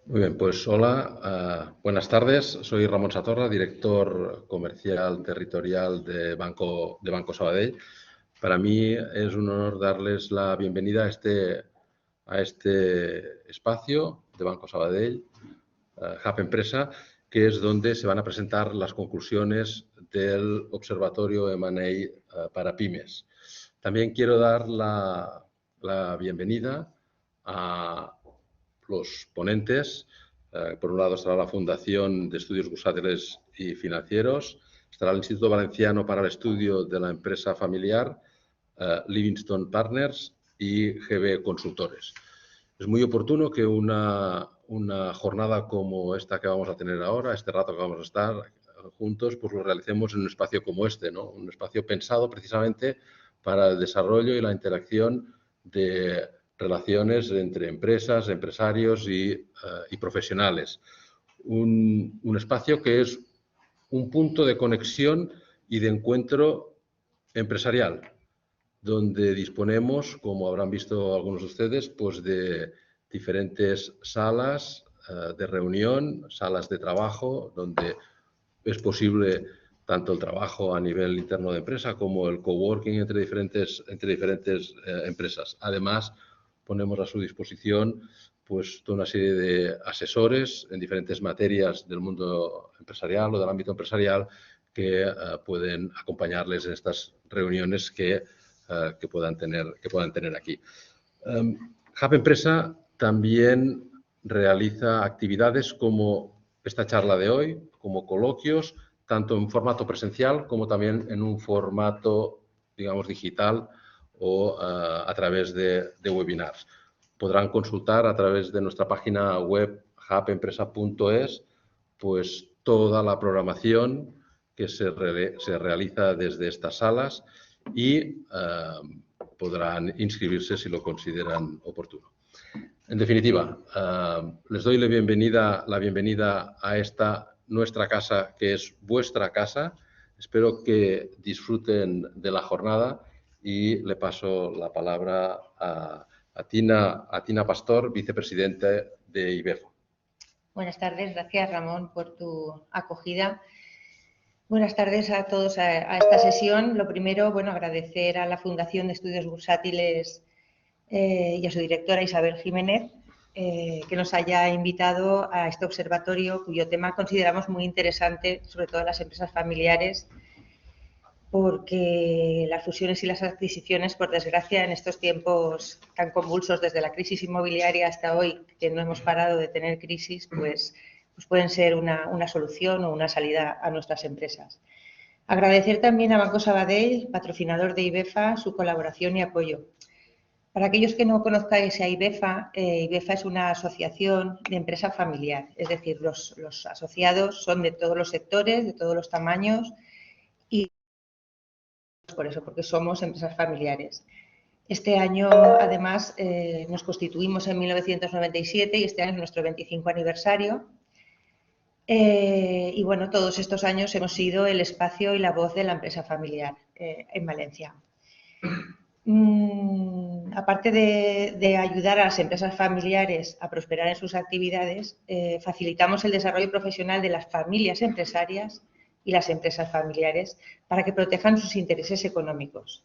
Muy bien, pues hola, buenas tardes. Soy Ramón Satorra, director comercial territorial de Banco Sabadell. Para mí es un honor darles la bienvenida a este espacio de Banco Sabadell, Hub Empresa, que es donde se van a presentar las conclusiones del Observatorio M&A para pymes. También quiero dar la bienvenida a los ponentes. Por un lado estará la Fundación de Estudios Bursátiles y Financieros, estará el Instituto Valenciano para el Estudio de la Empresa Familiar, Livingston Partners y GB Consultores. Es muy oportuno que una jornada como esta que vamos a tener ahora, este rato que vamos a estar juntos, pues lo realicemos en un espacio como este, ¿no? Un espacio pensado precisamente para el desarrollo y la interacción de relaciones entre empresas, empresarios y profesionales. Un espacio que es un punto de conexión y de encuentro empresarial, donde disponemos, como habrán visto algunos de ustedes, pues de diferentes salas de reunión, salas de trabajo, donde es posible tanto el trabajo a nivel interno de empresa como el coworking entre diferentes empresas. Además, ponemos a su disposición pues toda una serie de asesores en diferentes materias del mundo empresarial o del ámbito empresarial que pueden acompañarles en estas reuniones que puedan tener aquí. Hub Empresa también realiza actividades como esta charla de hoy, como coloquios, tanto en formato presencial como también en un formato, digamos, digital o a través de webinars. Podrán consultar a través de nuestra página web hubempresa.es pues toda la programación que se realiza desde estas salas y podrán inscribirse si lo consideran oportuno. En definitiva, les doy la bienvenida a esta nuestra casa, que es vuestra casa. Espero que disfruten de la jornada y le paso la palabra a Tina Pastor, vicepresidenta de IBEFA. Buenas tardes, gracias Ramón por tu acogida. Buenas tardes a todos a esta sesión. Lo primero, agradecer a la Fundación de Estudios Bursátiles y a su directora Isabel Jiménez que nos haya invitado a este observatorio cuyo tema consideramos muy interesante, sobre todo en las empresas familiares, porque las fusiones y las adquisiciones, por desgracia, en estos tiempos tan convulsos desde la crisis inmobiliaria hasta hoy, que no hemos parado de tener crisis, pues pueden ser una solución o una salida a nuestras empresas. Agradecer también a Banco Sabadell, patrocinador de IBEFA, su colaboración y apoyo. Para aquellos que no conozcáis a IBEFA, IBEFA es una asociación de empresa familiar, es decir, los asociados son de todos los sectores, de todos los tamaños y por eso, porque somos empresas familiares. Este año, además, nos constituimos en 1997 y este año es nuestro 25 aniversario. Y bueno, todos estos años hemos sido el espacio y la voz de la empresa familiar en Valencia. Aparte de ayudar a las empresas familiares a prosperar en sus actividades, facilitamos el desarrollo profesional de las familias empresarias y las empresas familiares para que protejan sus intereses económicos.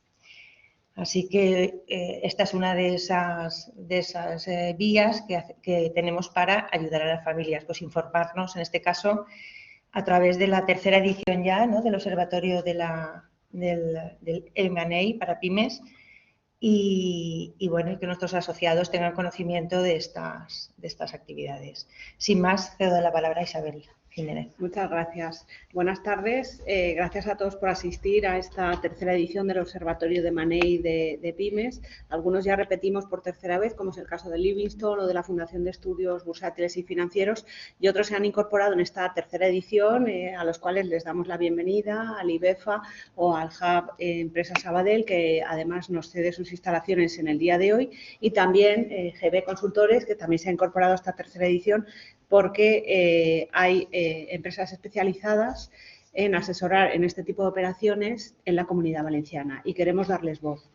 Así que esta es una de esas vías que tenemos para ayudar a las familias, pues informarnos, en este caso, a través de la tercera edición ya, ¿no?, del Observatorio del M&A para pymes y que nuestros asociados tengan conocimiento de estas actividades. Sin más, cedo la palabra a Isabel Jiménez. Muchas gracias. Buenas tardes. Gracias a todos por asistir a esta tercera edición del Observatorio de M&A de Pymes. Algunos ya repetimos por tercera vez, como es el caso de Livingston o de la Fundación de Estudios Bursátiles y Financieros, y otros se han incorporado en esta tercera edición, a los cuales les damos la bienvenida, al IBEFA o al Hub Empresa Sabadell, que además nos cede sus instalaciones en el día de hoy, y también GB Consultores, que también se ha incorporado a esta tercera edición, porque hay empresas especializadas en asesorar en este tipo de operaciones en la Comunidad Valenciana y queremos darles voz.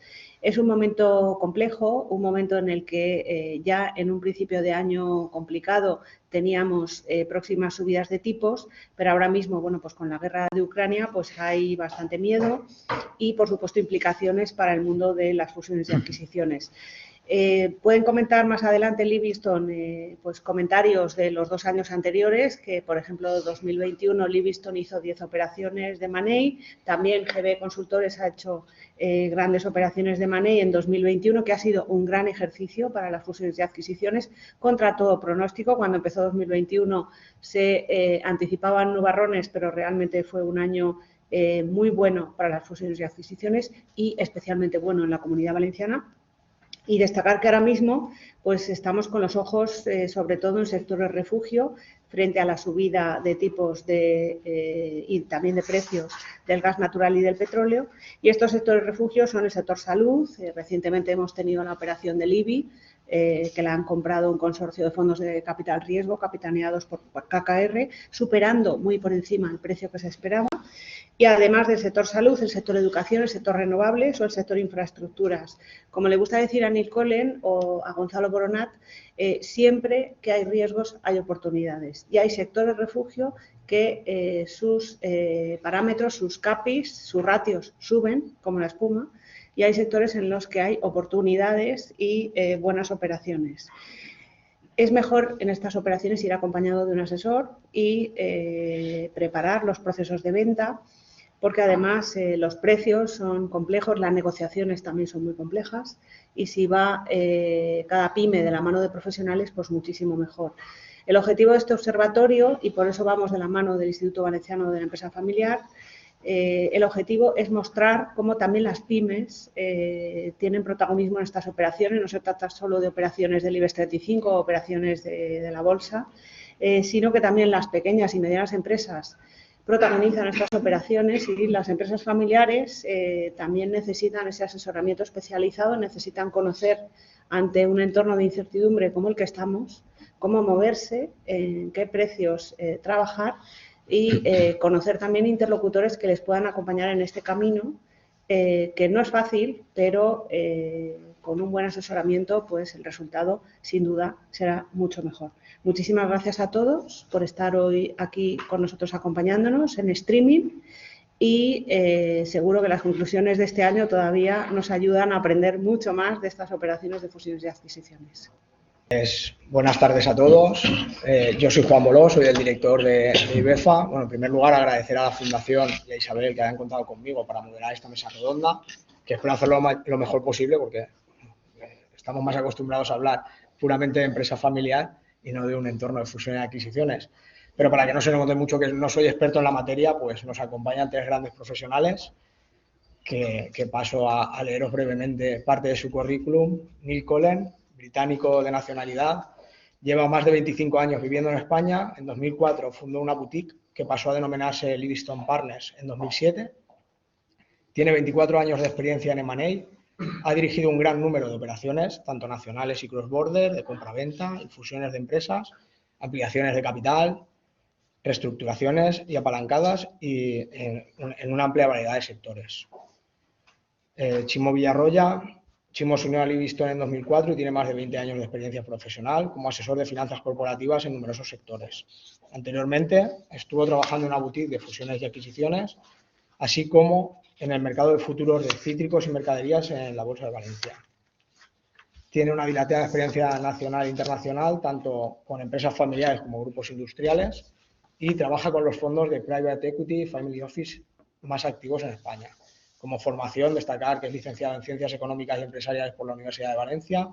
Es un momento complejo, un momento en el que ya en un principio de año complicado teníamos próximas subidas de tipos, pero ahora mismo, bueno, pues con la guerra de Ucrania, pues hay bastante miedo y, por supuesto, implicaciones para el mundo de las fusiones y adquisiciones. Pueden comentar más adelante Livingston pues comentarios de los 2 años anteriores, que por ejemplo en 2021 Livingston hizo 10 operaciones de Money, también GB Consultores ha hecho grandes operaciones de Money en 2021, que ha sido un gran ejercicio para las fusiones y adquisiciones contra todo pronóstico. Cuando empezó 2021 se anticipaban nubarrones, pero realmente fue un año muy bueno para las fusiones y adquisiciones y especialmente bueno en la Comunidad Valenciana. Y destacar que ahora mismo pues estamos con los ojos sobre todo en el sector de refugio frente a la subida de tipos y también de precios del gas natural y del petróleo. Y estos sectores de refugio son el sector salud. Recientemente hemos tenido la operación del IBI, que la han comprado un consorcio de fondos de capital riesgo capitaneados por KKR, superando muy por encima el precio que se esperaba. Y además del sector salud, el sector educación, el sector renovables o el sector infraestructuras. Como le gusta decir a Neil Collen o a Gonzalo Boronat, siempre que hay riesgos hay oportunidades. Y hay sectores de refugio que sus parámetros, sus CAPIs, sus ratios suben como la espuma, y hay sectores en los que hay oportunidades y buenas operaciones. Es mejor en estas operaciones ir acompañado de un asesor y preparar los procesos de venta, porque además los precios son complejos, las negociaciones también son muy complejas y si va cada pyme de la mano de profesionales, pues muchísimo mejor. El objetivo de este observatorio, y por eso vamos de la mano del Instituto Valenciano de la Empresa Familiar, el objetivo es mostrar cómo también las pymes tienen protagonismo en estas operaciones. No se trata solo de operaciones del IBEX 35 o operaciones de la bolsa, sino que también las pequeñas y medianas empresas protagonizan estas operaciones y las empresas familiares también necesitan ese asesoramiento especializado, necesitan conocer ante un entorno de incertidumbre como el que estamos, cómo moverse, en qué precios trabajar y conocer también interlocutores que les puedan acompañar en este camino, que no es fácil, pero con un buen asesoramiento pues el resultado sin duda será mucho mejor. Muchísimas gracias a todos por estar hoy aquí con nosotros acompañándonos en streaming y seguro que las conclusiones de este año todavía nos ayudan a aprender mucho más de estas operaciones de fusiones y adquisiciones. Buenas tardes a todos. Yo soy Juan Boló, soy el director de IBEFA. Bueno, en primer lugar, agradecer a la Fundación y a Isabel que hayan contado conmigo para moderar esta mesa redonda, que espero hacerlo lo mejor posible porque estamos más acostumbrados a hablar puramente de empresa familiar y no de un entorno de fusión y adquisiciones. Pero para que no se note mucho que no soy experto en la materia, pues nos acompañan 3 grandes profesionales que paso a leeros brevemente parte de su currículum. Neil Collen, británico de nacionalidad, lleva más de 25 años viviendo en España. En 2004 fundó una boutique que pasó a denominarse Livingston Partners en 2007. Tiene 24 años de experiencia en M&A. Ha dirigido un gran número de operaciones, tanto nacionales y cross-border, de compra-venta, fusiones de empresas, ampliaciones de capital, reestructuraciones y apalancadas y en una amplia variedad de sectores. Chimo Villarroya. Chimo se unió a Livingston en 2004 y tiene más de 20 años de experiencia profesional como asesor de finanzas corporativas en numerosos sectores. Anteriormente estuvo trabajando en una boutique de fusiones y adquisiciones, así como en el mercado de futuros de cítricos y mercaderías en la Bolsa de Valencia. Tiene una dilatada experiencia nacional e internacional, tanto con empresas familiares como grupos industriales, y trabaja con los fondos de Private Equity y Family Office más activos en España. Como formación, destacar que es licenciado en Ciencias Económicas y Empresariales por la Universidad de Valencia,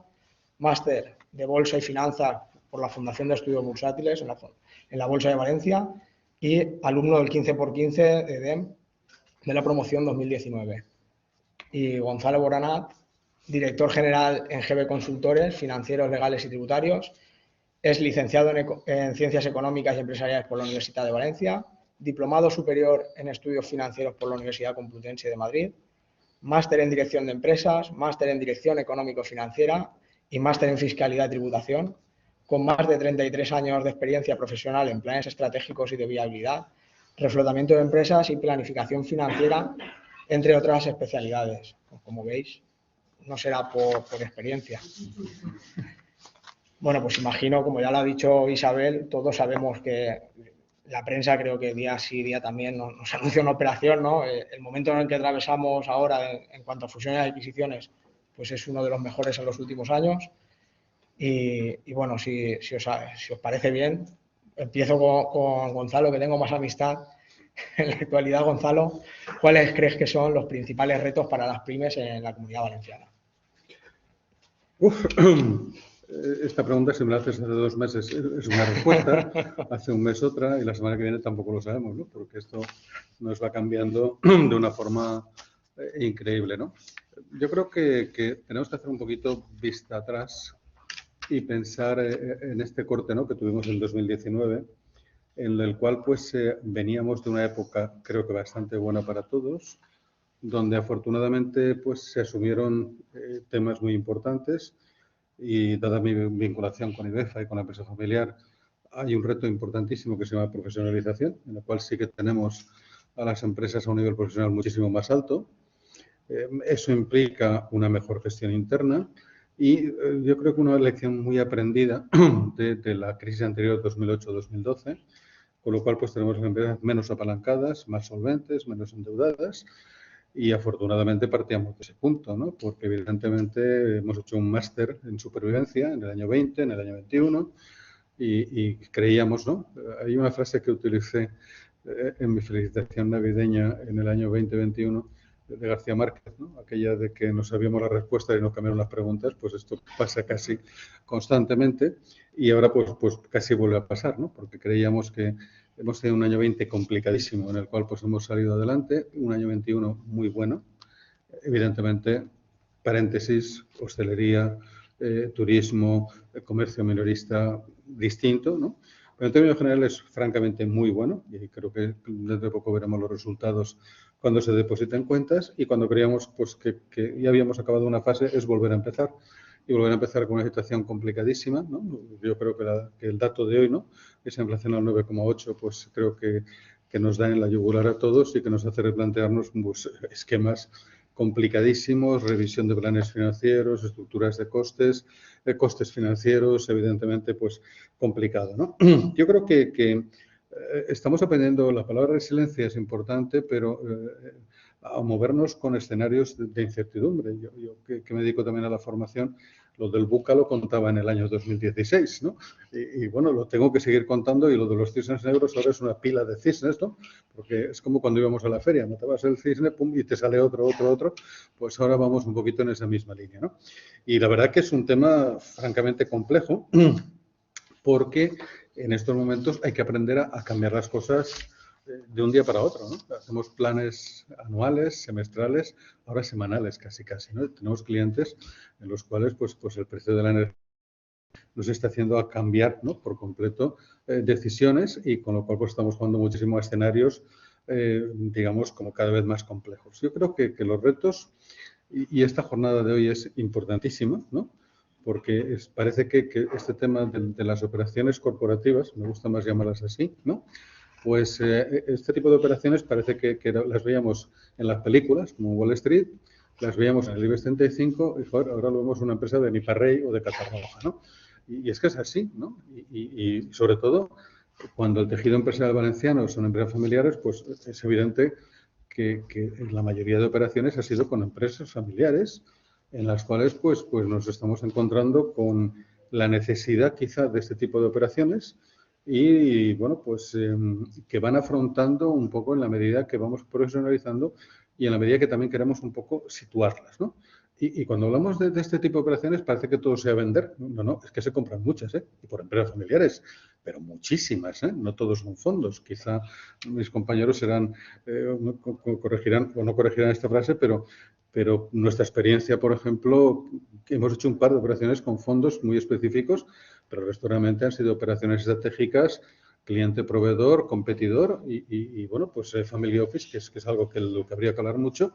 máster de Bolsa y Finanzas por la Fundación de Estudios Bursátiles en la Bolsa de Valencia y alumno del 15x15 de EDEM de la promoción 2019. Y Gonzalo Boronat, director general en GB Consultores, Financieros, Legales y Tributarios, es licenciado en Ciencias Económicas y Empresariales por la Universidad de Valencia, diplomado superior en Estudios Financieros por la Universidad Complutense de Madrid, máster en Dirección de Empresas, máster en Dirección Económico-Financiera y máster en Fiscalidad y Tributación, con más de 33 años de experiencia profesional en planes estratégicos y de viabilidad, reflotamiento de empresas y planificación financiera, entre otras especialidades. Como veis, no será por experiencia. Bueno, pues imagino, como ya lo ha dicho Isabel, todos sabemos que la prensa creo que día sí, día también nos anuncia una operación, ¿no? El momento en el que atravesamos ahora en cuanto a fusiones y adquisiciones, pues es uno de los mejores en los últimos años. Y bueno, si os parece bien, empiezo con Gonzalo, que tengo más amistad en la actualidad. Gonzalo, ¿cuáles crees que son los principales retos para las pymes en la Comunidad Valenciana? Esta pregunta, si me la haces hace 2 meses, es una respuesta, hace un mes otra, y la semana que viene tampoco lo sabemos, ¿no? Porque esto nos va cambiando de una forma increíble, ¿no? Yo creo que tenemos que hacer un poquito vista atrás y pensar en este corte, ¿no?, que tuvimos en 2019, en el cual pues veníamos de una época creo que bastante buena para todos, donde afortunadamente pues se asumieron temas muy importantes y dada mi vinculación con IBEFA y con la empresa familiar, hay un reto importantísimo que se llama profesionalización, en el cual sí que tenemos a las empresas a un nivel profesional muchísimo más alto. Eso implica una mejor gestión interna y yo creo que una lección muy aprendida de la crisis anterior 2008-2012, con lo cual pues tenemos empresas menos apalancadas, más solventes, menos endeudadas. Y afortunadamente partíamos de ese punto, ¿no? Porque evidentemente hemos hecho un máster en supervivencia en el año 20, en el año 21 y creíamos, ¿no? Hay una frase que utilicé en mi felicitación navideña en el año 2021 de García Márquez, ¿no? Aquella de que no sabíamos la respuesta y no cambiaron las preguntas, pues esto pasa casi constantemente y ahora pues casi vuelve a pasar, ¿no? Porque creíamos que hemos tenido un año 20 complicadísimo en el cual pues hemos salido adelante, un año 21 muy bueno, evidentemente, paréntesis, hostelería, turismo, comercio minorista distinto, ¿no? Pero en términos generales es francamente muy bueno y creo que dentro de poco veremos los resultados cuando se depositen cuentas y cuando creíamos pues, que ya habíamos acabado una fase es volver a empezar y volver a empezar con una situación complicadísima, ¿no? Yo creo que el dato de hoy, ¿no?, esa inflación al 9,8, pues creo que nos da en la yugular a todos y que nos hace replantearnos pues, esquemas complicadísimos, revisión de planes financieros, estructuras de costes financieros, evidentemente, pues complicado, ¿no? Yo creo que estamos aprendiendo, la palabra resiliencia es importante, pero a movernos con escenarios de incertidumbre. Yo que me dedico también a la formación, lo del BUCA lo contaba en el año 2016, ¿no? Y bueno, lo tengo que seguir contando y lo de los cisnes negros ahora es una pila de cisnes, ¿no? Porque es como cuando íbamos a la feria, matabas el cisne, pum, y te sale otro, pues ahora vamos un poquito en esa misma línea, ¿no? Y la verdad que es un tema francamente complejo porque en estos momentos hay que aprender a cambiar las cosas de un día para otro, ¿no? Hacemos planes anuales, semestrales, ahora semanales casi, ¿no? Tenemos clientes en los cuales pues el precio de la energía nos está haciendo a cambiar, ¿no?, por completo decisiones y con lo cual pues estamos jugando muchísimo a escenarios, digamos, como cada vez más complejos. Yo creo que los retos y esta jornada de hoy es importantísima, ¿no?, porque parece que este tema de las operaciones corporativas, me gusta más llamarlas así, ¿no?, pues este tipo de operaciones parece que las veíamos en las películas, como Wall Street, las veíamos en el IBEX 35 y joder, ahora lo vemos en una empresa de Niparrey o de Catarroja, ¿no? Y es que es así, ¿no? Y sobre todo, cuando el tejido empresarial valenciano son empresas familiares, pues es evidente que la mayoría de operaciones ha sido con empresas familiares en las cuales pues nos estamos encontrando con la necesidad quizá de este tipo de operaciones y bueno, pues que van afrontando un poco en la medida que vamos profesionalizando y en la medida que también queremos un poco situarlas, ¿no? Y cuando hablamos de este tipo de operaciones parece que todo sea vender. No, es que se compran muchas, y por empresas familiares, pero muchísimas, no todos son fondos. Quizá mis compañeros corregirán o no corregirán esta frase, pero nuestra experiencia, por ejemplo, hemos hecho un par de operaciones con fondos muy específicos, pero el resto realmente han sido operaciones estratégicas, cliente-proveedor, competidor y bueno, pues Family Office, que es algo que habría que hablar mucho.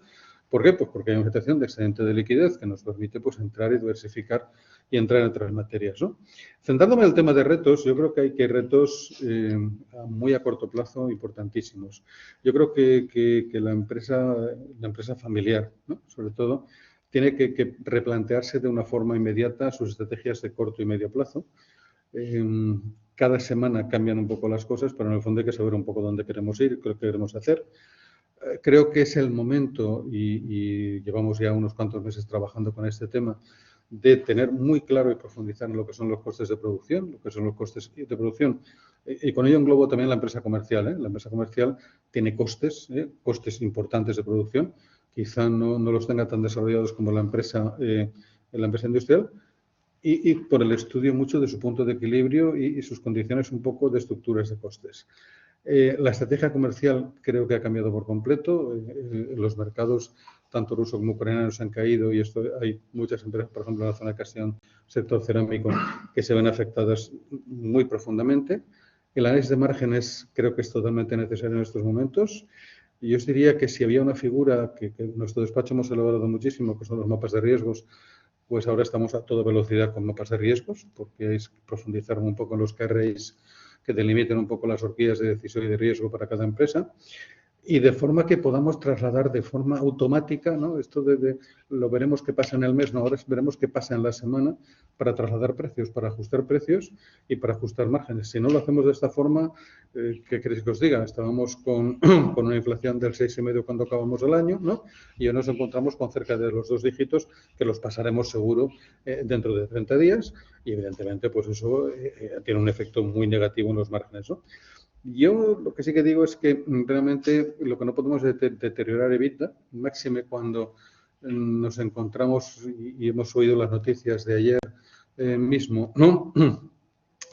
¿Por qué? Pues porque hay una situación de excedente de liquidez que nos permite pues entrar y diversificar y entrar en otras materias, ¿no? Centrándome en el tema de retos, yo creo que hay retos muy a corto plazo importantísimos. Yo creo que la empresa familiar, ¿no?, sobre todo, tiene que replantearse de una forma inmediata sus estrategias de corto y medio plazo. Cada semana cambian un poco las cosas, pero en el fondo hay que saber un poco dónde queremos ir, qué queremos hacer. Creo que es el momento, y llevamos ya unos cuantos meses trabajando con este tema, de tener muy claro y profundizar en lo que son los costes de producción, lo que son los costes de producción. Y con ello englobo también la empresa comercial. La empresa comercial tiene costes, costes importantes de producción. Quizá no los tenga tan desarrollados como la empresa industrial. Y por el estudio mucho de su punto de equilibrio y sus condiciones un poco de estructuras de costes. La estrategia comercial creo que ha cambiado por completo. Los mercados, tanto rusos como ucranianos, han caído y hay muchas empresas, por ejemplo, en la zona de Castellón, sector cerámico, que se ven afectadas muy profundamente. El análisis de márgenes creo que es totalmente necesario en estos momentos. Y yo os diría que si había una figura que en nuestro despacho hemos elaborado muchísimo, que son los mapas de riesgos, pues ahora estamos a toda velocidad con mapas de riesgos, porque hay que profundizar un poco en los KRIs que delimiten un poco las horquillas de decisión y de riesgo para cada empresa, y de forma que podamos trasladar de forma automática, ¿no? Esto lo veremos qué pasa en el mes, no, ahora veremos qué pasa en la semana para trasladar precios, para ajustar precios y para ajustar márgenes. Si no lo hacemos de esta forma, ¿qué queréis que os diga? Estábamos con una inflación del 6,5 cuando acabamos el año, ¿no? Y hoy nos encontramos con cerca de los 2 dígitos que los pasaremos seguro dentro de 30 días y evidentemente pues eso tiene un efecto muy negativo en los márgenes, ¿no? Yo lo que sí que digo es que realmente lo que no podemos es deteriorar EBITDA, máxime cuando nos encontramos y hemos oído las noticias de ayer mismo, ¿no?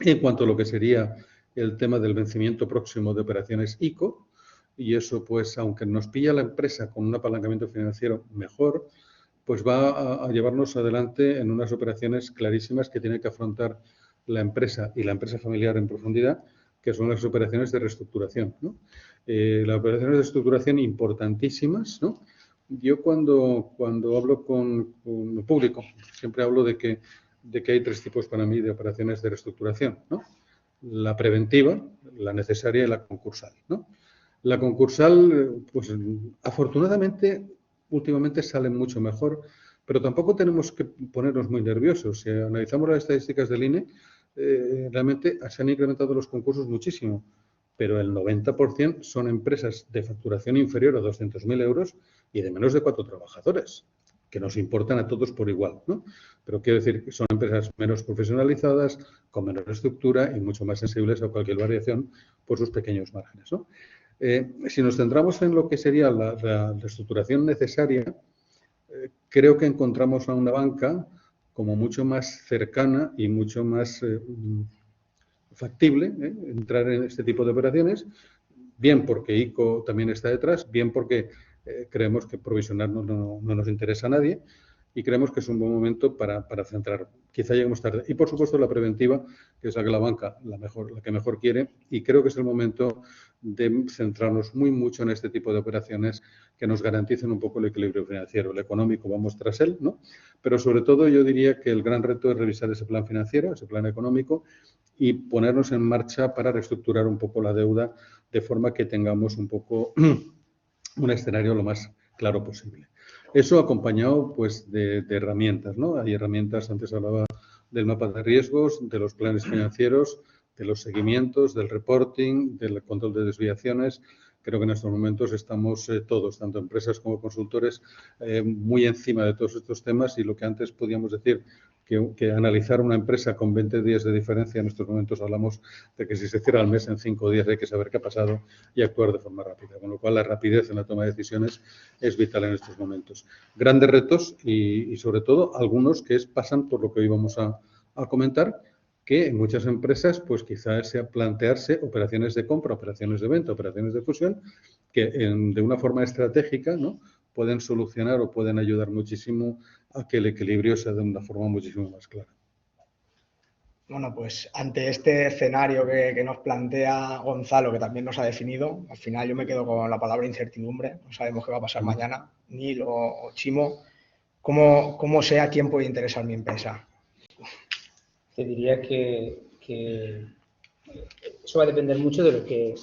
En cuanto a lo que sería el tema del vencimiento próximo de operaciones ICO, y eso pues aunque nos pilla la empresa con un apalancamiento financiero mejor, pues va a llevarnos adelante en unas operaciones clarísimas que tiene que afrontar la empresa y la empresa familiar en profundidad, que son las operaciones de reestructuración, ¿no? Las operaciones de reestructuración importantísimas, ¿no? Yo cuando hablo con el público, siempre hablo de que hay 3 tipos para mí de operaciones de reestructuración, ¿no? La preventiva, la necesaria y la concursal, ¿no? La concursal, pues afortunadamente, últimamente sale mucho mejor, pero tampoco tenemos que ponernos muy nerviosos. Si analizamos las estadísticas del INE, realmente se han incrementado los concursos muchísimo, pero el 90% son empresas de facturación inferior a 200.000 euros y de menos de 4 trabajadores, que nos importan a todos por igual, ¿no? Pero quiero decir que son empresas menos profesionalizadas, con menor estructura y mucho más sensibles a cualquier variación por sus pequeños márgenes, ¿no? Si nos centramos en lo que sería la reestructuración necesaria, creo que encontramos a una banca como mucho más cercana y mucho más factible entrar en este tipo de operaciones, bien porque ICO también está detrás, bien porque creemos que provisionar no nos interesa a nadie y creemos que es un buen momento para centrar. Quizá lleguemos tarde. Y, por supuesto, la preventiva, que es la que la banca, la que mejor quiere, y creo que es el momento de centrarnos mucho en este tipo de operaciones que nos garanticen un poco el equilibrio financiero. El económico vamos tras él, ¿no? Pero, sobre todo, yo diría que el gran reto es revisar ese plan financiero, ese plan económico, y ponernos en marcha para reestructurar un poco la deuda de forma que tengamos un poco un escenario lo más claro posible. Eso acompañado pues de herramientas, ¿no? Hay herramientas, antes hablaba del mapa de riesgos, de los planes financieros, de los seguimientos, del reporting, del control de desviaciones. Creo que en estos momentos estamos todos, tanto empresas como consultores, muy encima de todos estos temas y lo que antes podíamos decir que analizar una empresa con 20 días de diferencia, en estos momentos hablamos de que si se cierra el mes en 5 días hay que saber qué ha pasado y actuar de forma rápida. Con lo cual, la rapidez en la toma de decisiones es vital en estos momentos. Grandes retos y sobre todo, algunos que pasan por lo que hoy vamos a comentar, que en muchas empresas, pues quizás sea plantearse operaciones de compra, operaciones de venta, operaciones de fusión, que de una forma estratégica, ¿no?, pueden solucionar o pueden ayudar muchísimo a que el equilibrio sea de una forma muchísimo más clara. Bueno, pues ante este escenario que nos plantea Gonzalo, que también nos ha definido, al final yo me quedo con la palabra incertidumbre. No sabemos qué va a pasar mañana, Nil o Chimo. ¿Cómo sé a quién puede interesar mi empresa? Te diría que eso va a depender mucho de lo que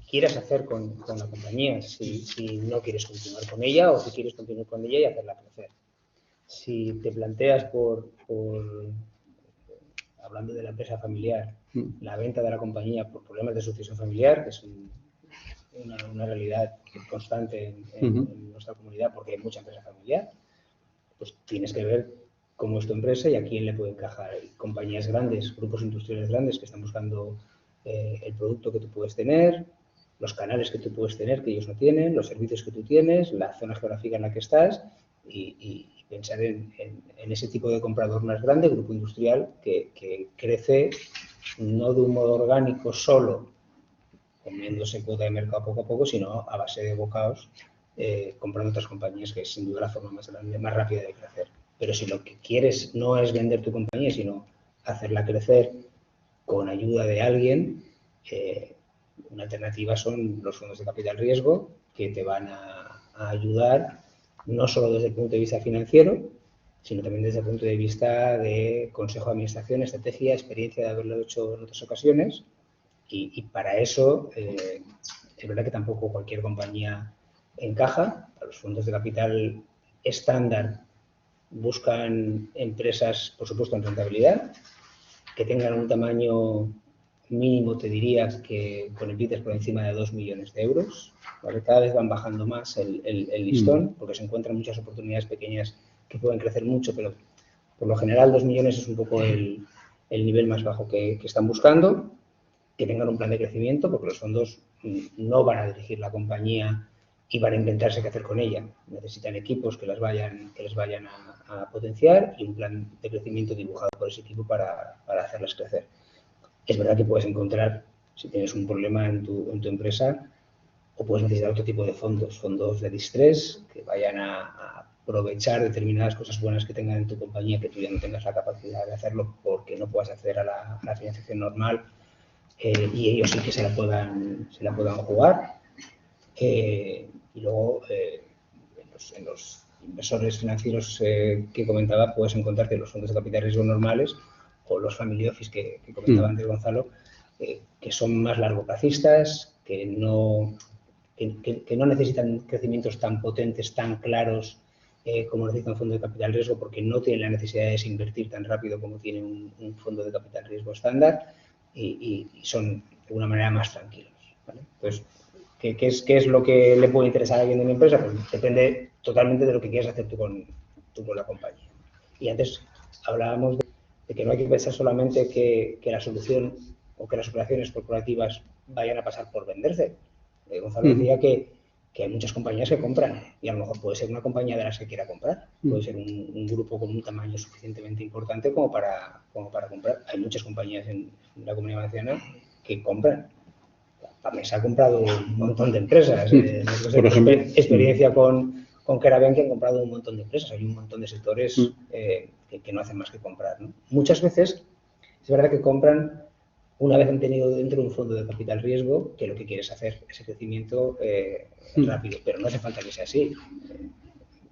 quieras hacer con la compañía, si no quieres continuar con ella o si quieres continuar con ella y hacerla crecer. si te planteas hablando de la empresa familiar, la venta de la compañía por problemas de sucesión familiar, que es una realidad constante en nuestra comunidad porque hay mucha empresa familiar, pues tienes que ver cómo es tu empresa y a quién le puede encajar. Hay compañías grandes, grupos industriales grandes que están buscando el producto que tú puedes tener, los canales que tú puedes tener que ellos no tienen, los servicios que tú tienes, la zona geográfica en la que estás y pensar en ese tipo de comprador más grande, grupo industrial, que crece no de un modo orgánico solo, comiéndose cuota de mercado poco a poco, sino a base de bocados, comprando otras compañías, que es sin duda la forma más grande, más rápida de crecer. Pero si lo que quieres no es vender tu compañía, sino hacerla crecer con ayuda de alguien, una alternativa son los fondos de capital riesgo, que te van a ayudar no solo desde el punto de vista financiero, sino también desde el punto de vista de consejo de administración, estrategia, experiencia de haberlo hecho en otras ocasiones. Y para eso, es verdad que tampoco cualquier compañía encaja. Los fondos de capital estándar buscan empresas, por supuesto, en rentabilidad, que tengan un tamaño mínimo, te diría, que con EBITDA por encima de 2 millones de euros. ¿Vale? Cada vez van bajando más el listón, porque se encuentran muchas oportunidades pequeñas que pueden crecer mucho, pero por lo general 2 millones es un poco el nivel más bajo que están buscando. Que tengan un plan de crecimiento, porque los fondos no van a dirigir la compañía y van a inventarse qué hacer con ella. Necesitan equipos que les vayan a potenciar y un plan de crecimiento dibujado por ese equipo para hacerlas crecer. Es verdad que puedes encontrar, si tienes un problema en tu empresa, o puedes necesitar otro tipo de fondos de distrés que vayan a aprovechar determinadas cosas buenas que tengan en tu compañía, que tú ya no tengas la capacidad de hacerlo porque no puedas acceder a la financiación normal. Y ellos sí que se la puedan jugar. Y luego, en los inversores financieros que comentaba, puedes encontrarte los fondos de capital riesgo normales o los family office que comentaba antes Gonzalo, que son más largoplacistas, que no necesitan crecimientos tan potentes, tan claros como necesita un fondo de capital riesgo, porque no tienen la necesidad de desinvertir tan rápido como tiene un fondo de capital riesgo estándar. Y son de alguna manera más tranquilos. ¿Vale? Entonces, ¿qué es lo que le puede interesar a alguien de una empresa? Pues depende totalmente de lo que quieras hacer tú con la compañía. Y antes hablábamos de que no hay que pensar solamente que la solución o que las operaciones corporativas vayan a pasar por venderse. Gonzalo decía que hay muchas compañías que compran y a lo mejor puede ser una compañía de las que quiera comprar, puede ser un grupo con un tamaño suficientemente importante como para comprar. Hay muchas compañías en la Comunidad Valenciana que compran. Pamés ha comprado un montón de empresas. Por ejemplo, experiencia con Keraben, que han comprado un montón de empresas. Hay un montón de sectores que no hacen más que comprar, ¿no? Muchas veces es verdad que compran una vez han tenido dentro un fondo de capital riesgo, que lo que quieres hacer ese crecimiento rápido, pero no hace falta que sea así.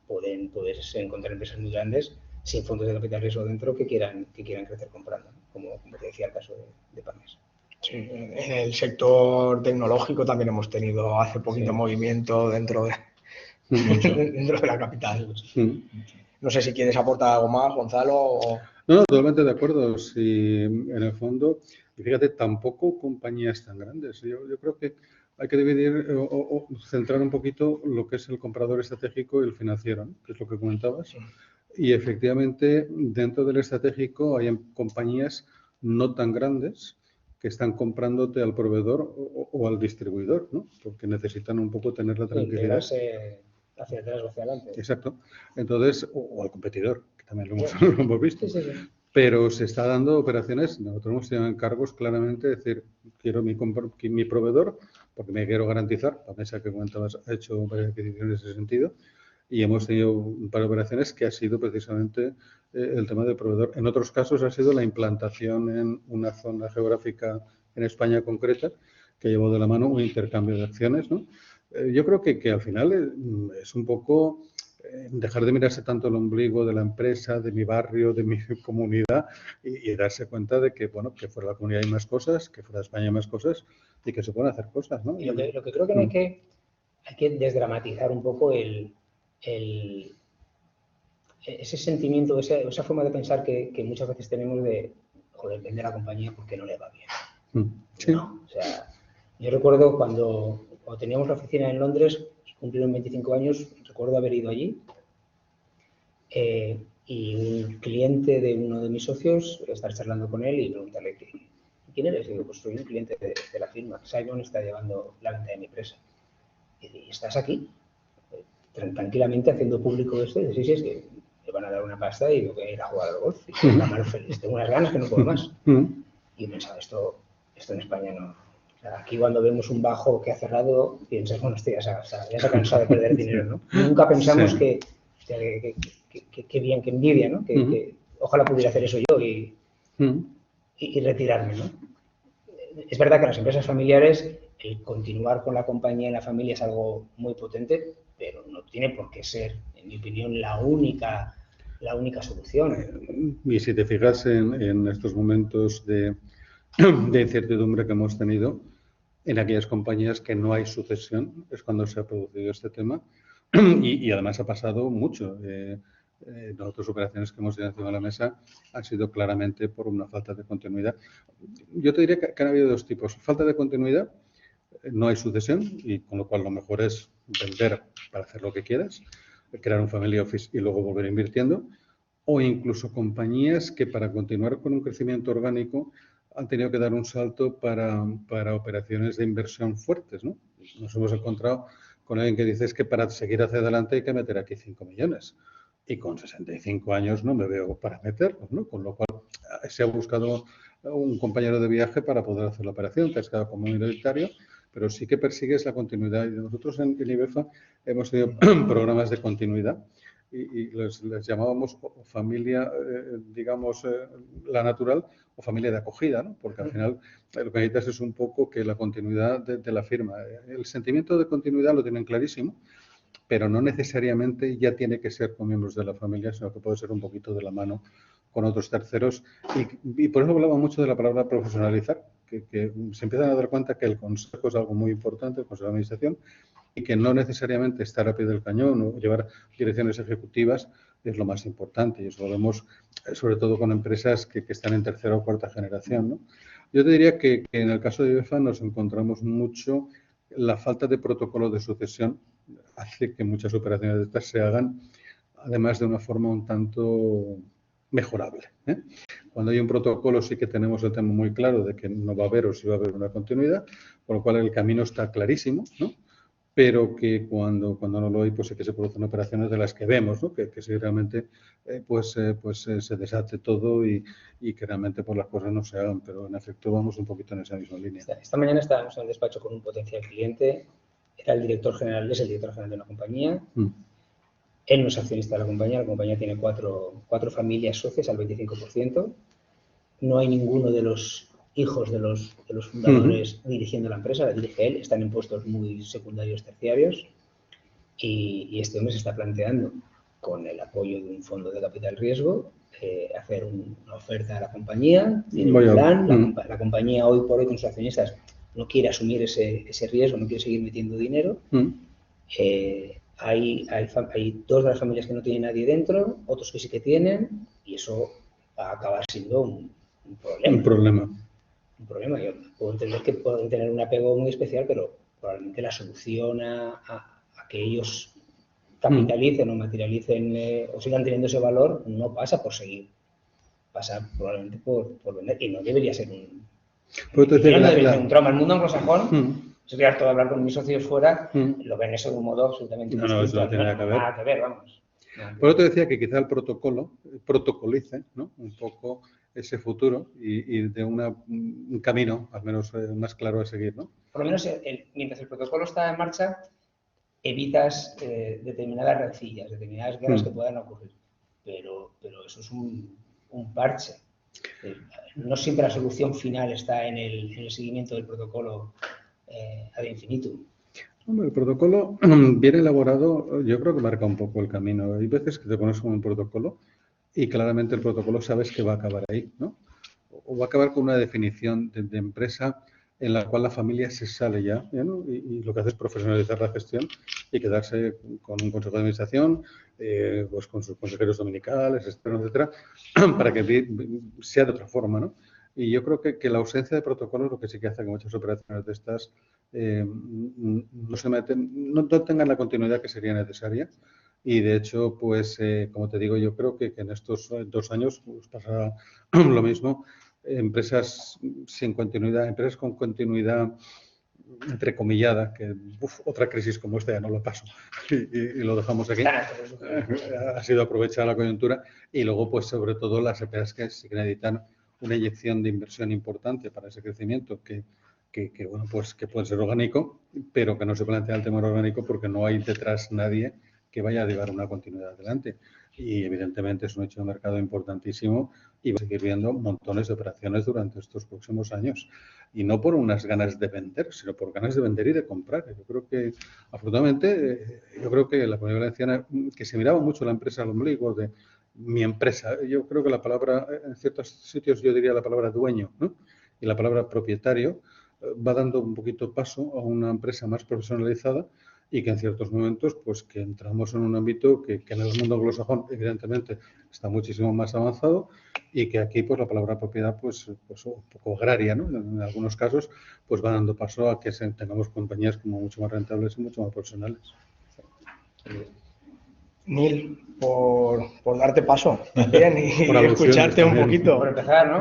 Puedes encontrar empresas muy grandes sin fondos de capital riesgo dentro que quieran crecer comprando, ¿no? como te decía el caso de Pamés. Sí, en el sector tecnológico también hemos tenido hace poquito movimiento dentro de la capital. No sé si quieres aportar algo más, Gonzalo. O... No, totalmente de acuerdo. Si en el fondo, y fíjate, tampoco compañías tan grandes. Yo creo que hay que dividir o centrar un poquito lo que es el comprador estratégico y el financiero, ¿no? Que es lo que comentabas. Sí. Y efectivamente, dentro del estratégico hay compañías no tan grandes que están comprándote al proveedor o al distribuidor, ¿no? Porque necesitan un poco tener la tranquilidad. Hacia atrás o hacia adelante. Exacto. Entonces, o al competidor, que también lo hemos visto. Sí. Pero se está dando operaciones, nosotros hemos tenido encargos claramente, es decir, quiero mi proveedor, porque me quiero garantizar, la mesa que comentabas ha hecho varias adquisiciones en ese sentido, y hemos tenido un par de operaciones que ha sido precisamente el tema del proveedor. En otros casos ha sido la implantación en una zona geográfica en España concreta, que llevó de la mano un intercambio de acciones, ¿no? Yo creo que al final es un poco dejar de mirarse tanto el ombligo de la empresa, de mi barrio, de mi comunidad y darse cuenta de que, bueno, que fuera de la comunidad hay más cosas, que fuera de España hay más cosas y que se pueden hacer cosas, ¿no? Y lo que creo que hay que desdramatizar un poco ese sentimiento, esa forma de pensar que muchas veces tenemos de, joder, vende la compañía porque no le va bien. Sí. No, o sea, yo recuerdo cuando teníamos la oficina en Londres, cumplieron 25 años, recuerdo haber ido allí y un cliente de uno de mis socios, estar charlando con él y preguntarle ¿quién eres? Y digo, pues soy un cliente de la firma. Simon está llevando la venta de mi empresa. Y ¿estás aquí? Tranquilamente haciendo público esto. Y dice, sí, es que me van a dar una pasta y voy a ir a jugar al golf. Y una mano feliz. Tengo unas ganas que no puedo más. Y pensaba, esto en España no. O sea, aquí cuando vemos un bajo que ha cerrado, piensas, bueno, ya se ha cansado de perder dinero, ¿no? Nunca pensamos que bien, que envidia, ¿no? Que ojalá pudiera hacer eso yo y retirarme, ¿no? Es verdad que en las empresas familiares el continuar con la compañía en la familia es algo muy potente, pero no tiene por qué ser, en mi opinión, la única solución. Y si te fijas en estos momentos de incertidumbre que hemos tenido, en aquellas compañías que no hay sucesión, es cuando se ha producido este tema. Y además ha pasado mucho. Las otras operaciones que hemos tenido encima de la mesa han sido claramente por una falta de continuidad. Yo te diría que han habido dos tipos. Falta de continuidad, no hay sucesión, y con lo cual lo mejor es vender para hacer lo que quieras, crear un family office y luego volver invirtiendo, o incluso compañías que para continuar con un crecimiento orgánico han tenido que dar un salto para operaciones de inversión fuertes, ¿no? Nos hemos encontrado con alguien que dice es que para seguir hacia adelante hay que meter aquí 5 millones. Y con 65 años no me veo para meterlos, ¿no? Con lo cual se ha buscado un compañero de viaje para poder hacer la operación, te has quedado como minoritario, pero sí que persigues la continuidad. Y nosotros en IBEFA hemos tenido programas de continuidad y les llamábamos familia, digamos, la natural o familia de acogida, ¿no? Porque al final lo que necesitas es un poco que la continuidad de la firma. El sentimiento de continuidad lo tienen clarísimo, pero no necesariamente ya tiene que ser con miembros de la familia, sino que puede ser un poquito de la mano con otros terceros. Y por eso hablaba mucho de la palabra profesionalizar, que se empiezan a dar cuenta que el consejo es algo muy importante, el consejo de administración, y que no necesariamente estar a pie del cañón o llevar direcciones ejecutivas es lo más importante. Y eso lo vemos sobre todo con empresas que están en tercera o cuarta generación, ¿no? Yo te diría que en el caso de IBEFA nos encontramos mucho la falta de protocolo de sucesión hace que muchas operaciones de estas se hagan, además de una forma un tanto mejorable, ¿eh? Cuando hay un protocolo sí que tenemos el tema muy claro de que no va a haber o sí va a haber una continuidad, por lo cual el camino está clarísimo, ¿no? Pero que cuando no lo hay, pues sí que se producen operaciones de las que vemos, ¿no? Que si realmente se deshace todo y que realmente pues, las cosas no se hagan, pero en efecto vamos un poquito en esa misma línea. Esta mañana estábamos en el despacho con un potencial cliente, era el director general, es el director general de una compañía, él no es accionista de la compañía tiene cuatro familias socias al 25%, no hay ninguno de los hijos de los fundadores dirigiendo la empresa, la dirige él, están en puestos muy secundarios, terciarios, y este hombre se está planteando, con el apoyo de un fondo de capital riesgo, hacer una oferta a la compañía, tiene un plan, la compañía hoy por hoy con sus accionistas no quiere asumir ese riesgo, no quiere seguir metiendo dinero. Hay dos de las familias que no tienen nadie dentro, otros que sí que tienen, y eso va a acabar siendo un problema. Un problema. Yo puedo entender que pueden tener un apego muy especial, pero probablemente la solución a que ellos capitalicen o materialicen o sigan teniendo ese valor no pasa por seguir. Pasa probablemente por vender. Y no debería ser un trauma. El mundo anglosajón, si voy harto de hablar con mis socios fuera, lo ven eso de un modo absolutamente distinto. No, eso no tiene nada que ver, vamos. Por eso te decía que quizá el protocolo protocolice, ¿no? Un poco ese futuro y de un camino, al menos más claro a seguir, ¿no? Por lo menos mientras el protocolo está en marcha, evitas determinadas rencillas, determinadas guerras que puedan ocurrir. Pero eso es un parche. No siempre la solución final está en el seguimiento del protocolo ad infinitum. Hombre, el protocolo bien elaborado, yo creo que marca un poco el camino. Hay veces que te pones con un protocolo y claramente el protocolo sabes que va a acabar ahí, ¿no? O va a acabar con una definición de empresa en la cual la familia se sale ya, ¿no? Y lo que hace es profesionalizar la gestión y quedarse con un consejo de administración, pues con sus consejeros dominicales, externos, etcétera, para que sea de otra forma, ¿no? Y yo creo que la ausencia de protocolos lo que sí que hace que muchas operaciones de estas no tengan la continuidad que sería necesaria. Y de hecho, pues, como te digo, yo creo que en estos 2 años pues, pasará lo mismo. Empresas sin continuidad, empresas con continuidad entrecomillada, que otra crisis como esta ya no la paso y lo dejamos aquí. Ha sido aprovechar la coyuntura y luego, pues, sobre todo las empresas que sí que necesitan una inyección de inversión importante para ese crecimiento bueno, pues que puede ser orgánico, pero que no se plantea el tema orgánico porque no hay detrás nadie que vaya a llevar una continuidad adelante. Y evidentemente es un hecho de mercado importantísimo y va a seguir viendo montones de operaciones durante estos próximos años. Y no por unas ganas de vender, sino por ganas de vender y de comprar. Yo creo que, afortunadamente, yo creo que la Comunidad Valenciana, que se miraba mucho la empresa al ombligo de mi empresa, yo creo que la palabra, en ciertos sitios yo diría la palabra dueño, ¿no? Y la palabra propietario va dando un poquito paso a una empresa más profesionalizada y que en ciertos momentos, pues que entramos en un ámbito que en el mundo anglosajón, evidentemente, está muchísimo más avanzado y que aquí, pues la palabra propiedad, pues un poco agraria, ¿no? En algunos casos, pues va dando paso a que tengamos compañías como mucho más rentables y mucho más profesionales. Neil, por darte paso también y escucharte un también. poquito. Por empezar, ¿no?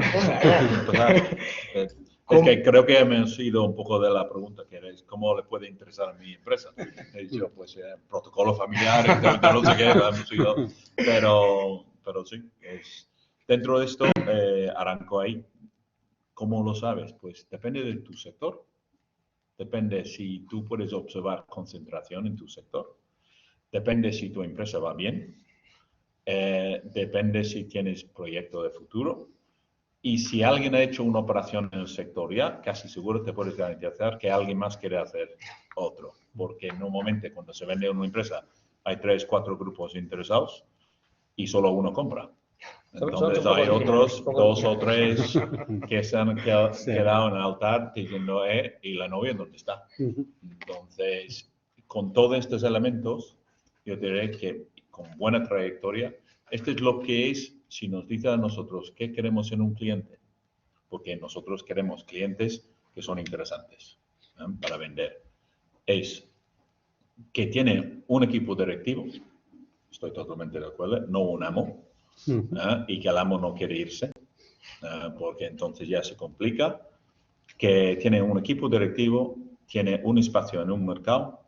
Es que creo que hemos ido un poco de la pregunta que es ¿cómo le puede interesar a mi empresa? He dicho, pues, protocolo familiar, no sé qué, hemos ido, pero sí, dentro de esto, arranco ahí. ¿Cómo lo sabes? Pues depende de tu sector, depende si tú puedes observar concentración en tu sector, depende si tu empresa va bien, depende si tienes proyecto de futuro. Y si alguien ha hecho una operación en el sector ya, casi seguro te puedes garantizar que alguien más quiere hacer otro. Porque normalmente cuando se vende una empresa hay 3, 4 grupos interesados y solo uno compra. Entonces hay otros 2 o 3 que se han quedado en el altar diciendo, ¿y la novia dónde está? Entonces, con todos estos elementos, yo diré que con buena trayectoria, esto es lo que es, si nos dice a nosotros qué queremos en un cliente, porque nosotros queremos clientes que son interesantes para vender, es que tiene un equipo directivo, estoy totalmente de acuerdo, no un amo, y que el amo no quiere irse, porque entonces ya se complica, que tiene un equipo directivo, tiene un espacio en un mercado,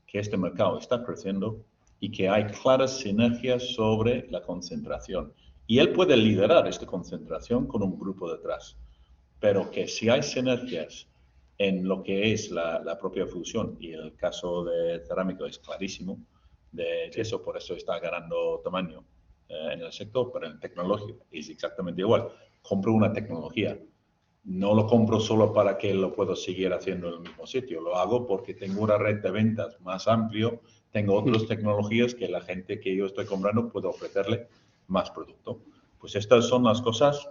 que este mercado está creciendo y que hay claras sinergias sobre la concentración. Y él puede liderar esta concentración con un grupo detrás, pero que si hay sinergias en lo que es la propia fusión, y el caso de Cerámico es clarísimo, de eso, por eso está ganando tamaño en el sector, pero en tecnología es exactamente igual. Compro una tecnología, no lo compro solo para que lo pueda seguir haciendo en el mismo sitio, lo hago porque tengo una red de ventas más amplio, tengo otras tecnologías que la gente que yo estoy comprando puede ofrecerle más producto. Pues estas son las cosas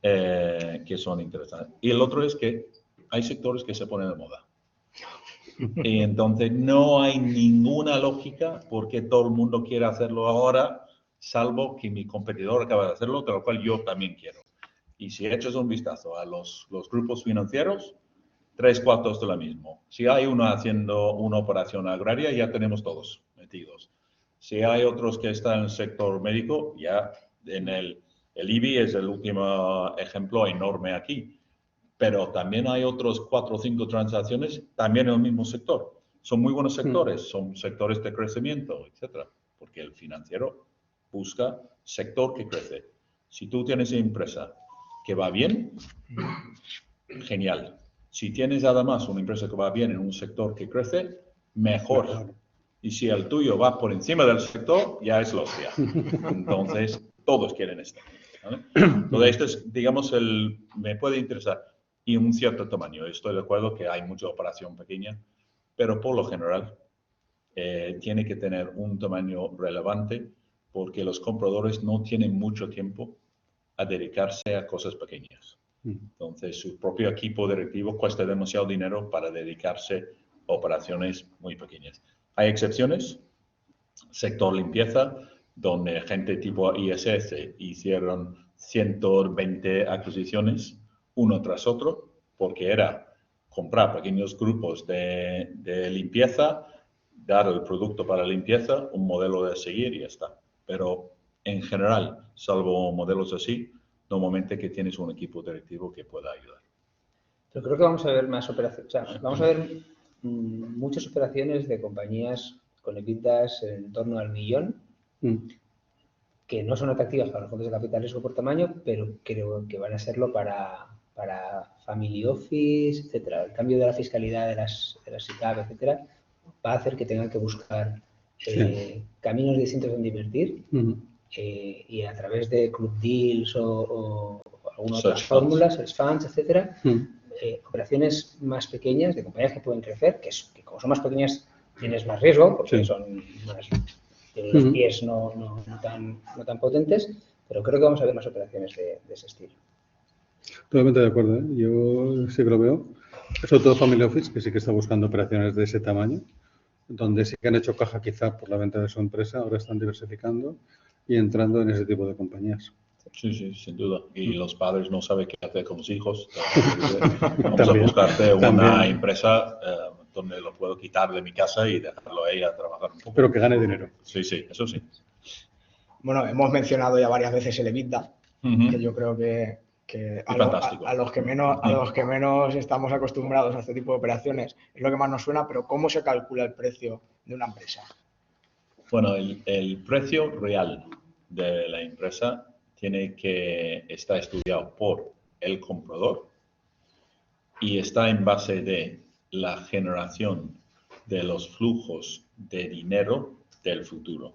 que son interesantes. Y el otro es que hay sectores que se ponen de moda. Y entonces no hay ninguna lógica porque todo el mundo quiere hacerlo ahora, salvo que mi competidor acaba de hacerlo, de lo cual yo también quiero. Y si echas un vistazo a los grupos financieros, 3/4 de lo mismo. Si hay uno haciendo una operación agraria, ya tenemos todos metidos. Si hay otros que están en el sector médico, ya en el IBI es el último ejemplo enorme aquí. Pero también hay otros 4 o 5 transacciones también en el mismo sector. Son muy buenos sectores, son sectores de crecimiento, etcétera, porque el financiero busca sector que crece. Si tú tienes una empresa que va bien, genial. Si tienes además una empresa que va bien en un sector que crece, mejor. Y si el tuyo va por encima del sector, ya es la hostia. Entonces, todos quieren esto, ¿vale? Entonces, esto es, digamos, me puede interesar. Y un cierto tamaño. Estoy de acuerdo que hay mucha operación pequeña, pero por lo general tiene que tener un tamaño relevante porque los compradores no tienen mucho tiempo a dedicarse a cosas pequeñas. Entonces, su propio equipo directivo cuesta demasiado dinero para dedicarse a operaciones muy pequeñas. Hay excepciones, sector limpieza, donde gente tipo ISS hicieron 120 adquisiciones uno tras otro, porque era comprar pequeños grupos de limpieza, dar el producto para limpieza, un modelo de seguir y ya está. Pero en general, salvo modelos así, normalmente que tienes un equipo directivo que pueda ayudar. Pero creo que vamos a ver más operaciones, o sea, vamos a ver muchas operaciones de compañías con EBITDAs en torno al 1 millón, que no son atractivas para los fondos de capital riesgo por tamaño, pero creo que van a serlo para family office, etcétera. El cambio de la fiscalidad de las SICAV, etcétera, va a hacer que tengan que buscar caminos distintos donde invertir y a través de club deals o algunas otras fórmulas, search funds, etcétera, operaciones más pequeñas de compañías que pueden crecer, que como son más pequeñas tienes más riesgo porque son más, tienen los pies no tan potentes, pero creo que vamos a ver más operaciones de ese estilo. Totalmente de acuerdo, ¿eh? Yo sí que lo veo. Sobre todo Family Office, que sí que está buscando operaciones de ese tamaño, donde sí que han hecho caja quizá por la venta de su empresa, ahora están diversificando y entrando en ese tipo de compañías. Sí, sin duda. Y los padres no saben qué hacer con los hijos. Vamos a buscarte una empresa donde lo puedo quitar de mi casa y dejarlo ahí a trabajar un poco. Pero que gane dinero. Sí, eso sí. Bueno, hemos mencionado ya varias veces el EBITDA, que yo creo que a los que menos estamos acostumbrados a este tipo de operaciones es lo que más nos suena, pero ¿cómo se calcula el precio de una empresa? Bueno, el precio real de la empresa tiene que estar estudiado por el comprador y está en base de la generación de los flujos de dinero del futuro,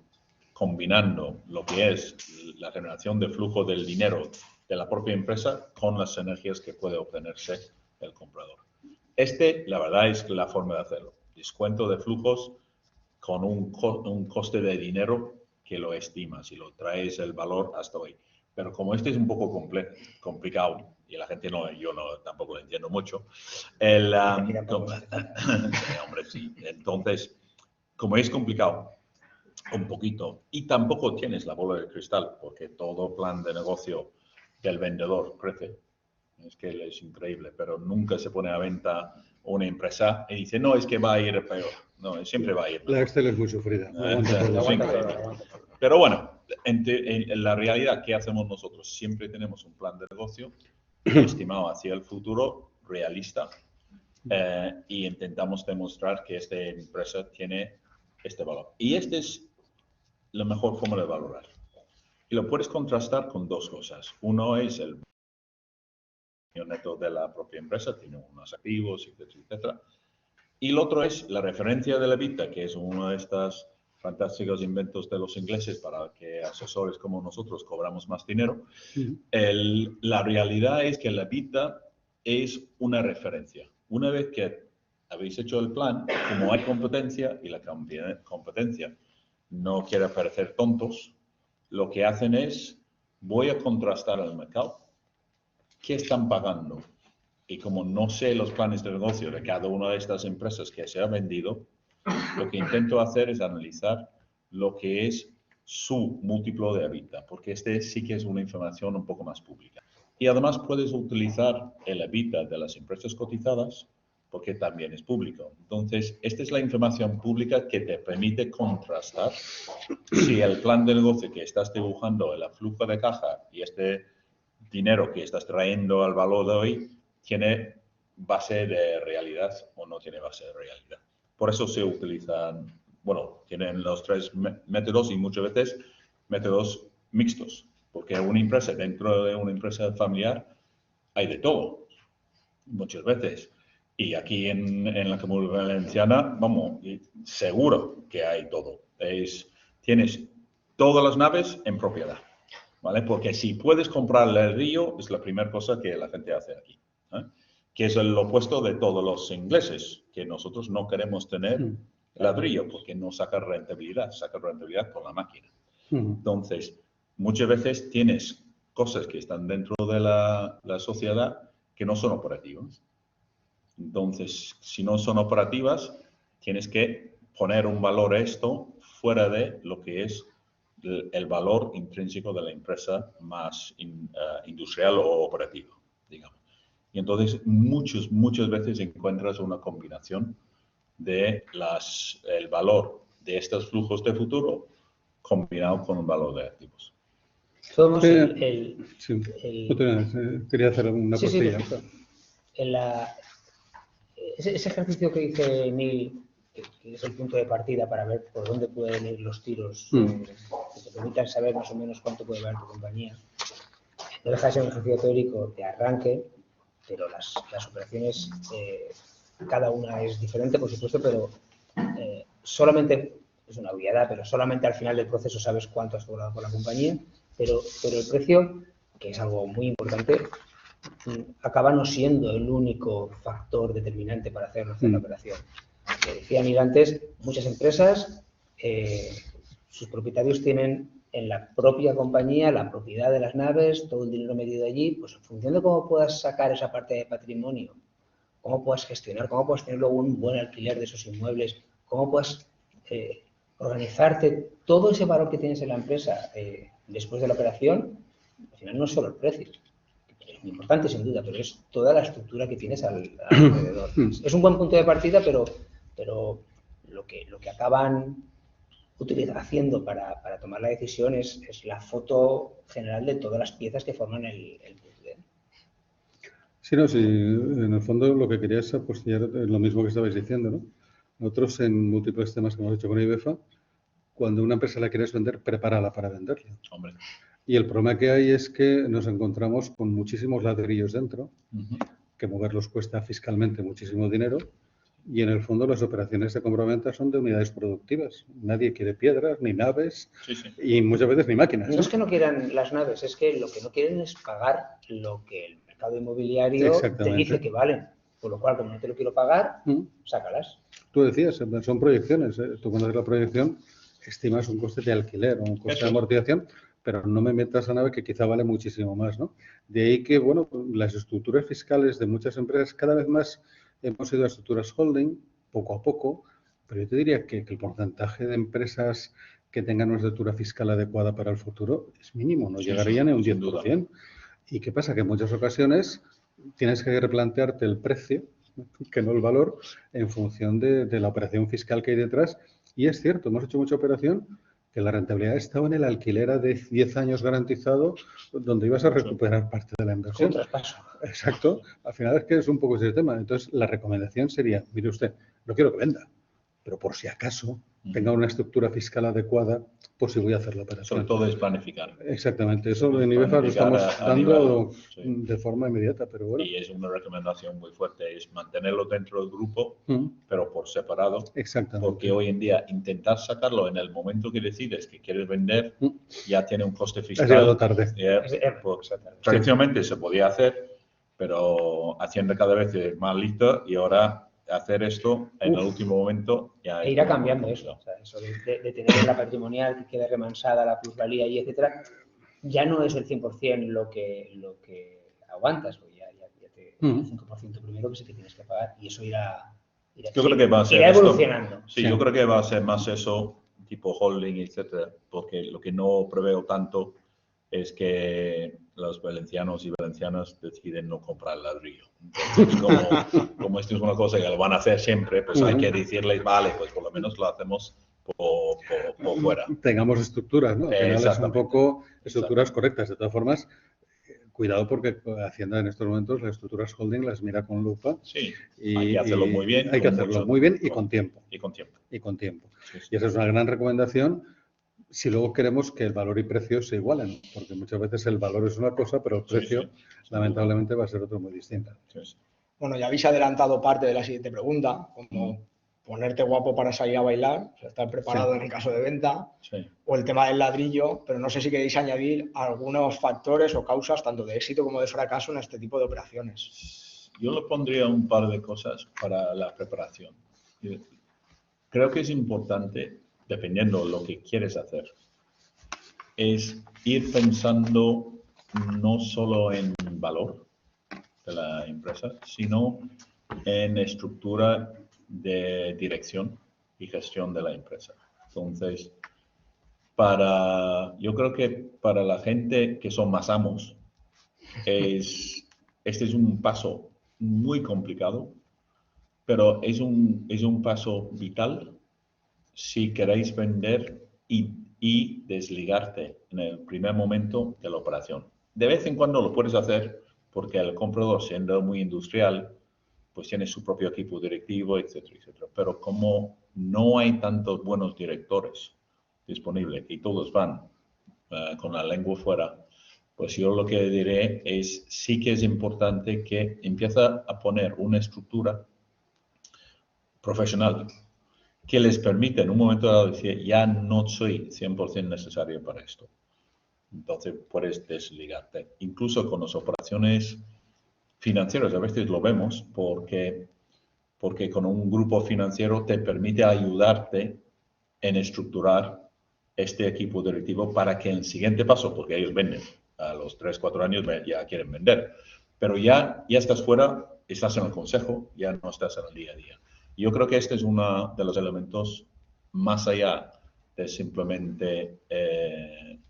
combinando lo que es la generación de flujo del dinero de la propia empresa con las energías que puede obtenerse el comprador. La verdad es la forma de hacerlo. Descuento de flujos con un coste de dinero que lo estimas y lo traes el valor hasta hoy. Pero como es un poco complicado y la gente yo tampoco lo entiendo mucho, hombre, sí. Entonces, como es complicado un poquito y tampoco tienes la bola de cristal porque todo plan de negocio del vendedor crece, es que es increíble, pero nunca se pone a venta una empresa y dice, no, es que va a ir peor. No, siempre va a ir. La Excel es muy sufrida. Pero bueno, en la realidad, ¿qué hacemos nosotros? Siempre tenemos un plan de negocio estimado hacia el futuro, realista, y intentamos demostrar que esta empresa tiene este valor. Y esta es la mejor forma de valorar. Y lo puedes contrastar con dos cosas. Uno es el neto de la propia empresa, tiene unos activos, etcétera. Y el otro es la referencia de la EBITDA, que es uno de estos fantásticos inventos de los ingleses para que asesores como nosotros cobramos más dinero. La realidad es que la EBITDA es una referencia. Una vez que habéis hecho el plan, como hay competencia y la competencia no quiere parecer tontos, lo que hacen es, voy a contrastar el mercado, qué están pagando. Y como no sé los planes de negocio de cada una de estas empresas que se ha vendido, lo que intento hacer es analizar lo que es su múltiplo de EBITDA, porque sí que es una información un poco más pública. Y además puedes utilizar el EBITDA de las empresas cotizadas, porque también es público. Entonces, esta es la información pública que te permite contrastar si el plan de negocio que estás dibujando, el flujo de caja y este dinero que estás trayendo al valor de hoy, tiene base de realidad o no tiene base de realidad. Por eso se utilizan, tienen los tres métodos y muchas veces métodos mixtos, porque dentro de una empresa familiar hay de todo, muchas veces. Y aquí en la Comunidad Valenciana, seguro que hay todo. Tienes todas las naves en propiedad, ¿vale? Porque si puedes comprar el río, es la primera cosa que la gente hace aquí, ¿eh? Que es el opuesto de todos los ingleses, que nosotros no queremos tener ladrillo porque no saca rentabilidad con la máquina. Entonces, muchas veces tienes cosas que están dentro de la sociedad que no son operativas. Entonces, si no son operativas, tienes que poner un valor a esto fuera de lo que es el valor intrínseco de la empresa más industrial o operativa, digamos. Y entonces, muchas veces encuentras una combinación de el valor de estos flujos de futuro combinado con un valor de activos. Somos quería hacer una postilla. Ese ejercicio que dice Neil, que es el punto de partida para ver por dónde pueden ir los tiros, que te permitan saber más o menos cuánto puede valer tu compañía, no deja de ser un ejercicio teórico de arranque, pero las operaciones, cada una es diferente, por supuesto, pero solamente, es una obviedad, pero solamente al final del proceso sabes cuánto has cobrado por la compañía, pero el precio, que es algo muy importante, acaba no siendo el único factor determinante para hacer la operación. Como decía Neil antes, muchas empresas, sus propietarios tienen en la propia compañía la propiedad de las naves, todo el dinero metido allí, pues en función de cómo puedas sacar esa parte de patrimonio, cómo puedas gestionar, cómo puedas tener luego un buen alquiler de esos inmuebles, cómo puedas organizarte todo ese valor que tienes en la empresa después de la operación, al final no es solo el precio. Es muy importante, sin duda, pero es toda la estructura que tienes alrededor. Es un buen punto de partida, pero lo que acaban haciendo para tomar la decisión es la foto general de todas las piezas que forman el puzzle. Sí, no, sí, en el fondo lo que quería es apostillar lo mismo que estabais diciendo, ¿no? Nosotros en múltiples temas que hemos hecho con IBEFA, cuando una empresa la quieres vender, prepárala para venderla. Hombre. Y el problema que hay es que nos encontramos con muchísimos ladrillos dentro, que moverlos cuesta fiscalmente muchísimo dinero, y en el fondo las operaciones de compraventa son de unidades productivas. Nadie quiere piedras, ni naves, y muchas veces ni máquinas. No es que no quieran las naves, es que lo que no quieren es pagar lo que el mercado inmobiliario te dice que valen. Por lo cual, como no te lo quiero pagar, sácalas. Tú decías, son proyecciones. Tú cuando haces la proyección estimas un coste de alquiler o un coste de amortización, pero no me metas a nave que quizá vale muchísimo más, ¿no? De ahí que, bueno, las estructuras fiscales de muchas empresas cada vez más hemos ido a estructuras holding, poco a poco, pero yo te diría que el porcentaje de empresas que tengan una estructura fiscal adecuada para el futuro es mínimo, no llegaría ni a un 10%. ¿Y qué pasa? Que en muchas ocasiones tienes que replantearte el precio, que no el valor, en función de la operación fiscal que hay detrás. Y es cierto, hemos hecho mucha operación que la rentabilidad estaba en el alquiler de 10 años garantizado, donde ibas a recuperar parte de la inversión. Un traspaso. Exacto. Al final es que es un poco ese tema. Entonces, la recomendación sería, mire usted, no quiero que venda, pero por si acaso tenga una estructura fiscal adecuada, pues si voy a hacer la operación. Sobre todo es planificar. Exactamente. Eso en IBEFA lo estamos dando de forma inmediata, pero bueno. Y es una recomendación muy fuerte, es mantenerlo dentro del grupo, pero por separado. Exactamente. Porque hoy en día intentar sacarlo en el momento que decides que quieres vender, ya tiene un coste fiscal. Has llegado tarde. Tradicionalmente se podía hacer, pero Hacienda cada vez es más lista y ahora hacer esto en el último momento ya irá cambiando eso. O sea, eso de tener la patrimonial que quede remansada, la plusvalía y etcétera, ya no es el 100% lo que aguantas. Ya te el 5% primero que sí que tienes que pagar y eso irá yo creo que va a ser evolucionando. Sí, yo creo que va a ser más eso, tipo holding, etcétera, porque lo que no preveo tanto es que los valencianos y valencianas deciden no comprar ladrillo. Entonces, como esto es una cosa que lo van a hacer siempre, pues hay que decirles, vale, pues por lo menos lo hacemos por fuera. Tengamos estructuras, ¿no? Al final es un poco estructuras correctas. De todas formas, cuidado porque Hacienda en estos momentos las estructuras holding las mira con lupa. Sí, hay que hacerlo muy bien. Hay que hacerlo muy bien y con tiempo. Y con tiempo. Y con tiempo. Sí. Y esa es una gran recomendación si luego queremos que el valor y precio se igualen, porque muchas veces el valor es una cosa, pero el precio lamentablemente va a ser otro muy distinto. Bueno, ya habéis adelantado parte de la siguiente pregunta, como ponerte guapo para salir a bailar, o sea, estar preparado en el caso de venta, o el tema del ladrillo, pero no sé si queréis añadir algunos factores o causas tanto de éxito como de fracaso en este tipo de operaciones. Yo le pondría un par de cosas para la preparación. Creo que es importante, dependiendo de lo que quieres hacer, es ir pensando no solo en valor de la empresa, sino en estructura de dirección y gestión de la empresa. Entonces, yo creo que para la gente que son más amos, este es un paso muy complicado, pero es un paso vital si queréis vender y desligarte en el primer momento de la operación. De vez en cuando lo puedes hacer porque el comprador, siendo muy industrial, pues tiene su propio equipo directivo, etcétera, etcétera. Pero como no hay tantos buenos directores disponibles y todos van con la lengua fuera, pues yo lo que diré es sí que es importante que empiece a poner una estructura profesional que les permite en un momento dado decir, ya no soy 100% necesario para esto. Entonces puedes desligarte. Incluso con las operaciones financieras, a veces lo vemos porque con un grupo financiero te permite ayudarte en estructurar este equipo directivo para que en el siguiente paso, porque ellos venden, a los 3, 4 años ya quieren vender, pero ya estás fuera, estás en el consejo, ya no estás en el día a día. Yo creo que este es uno de los elementos más allá de simplemente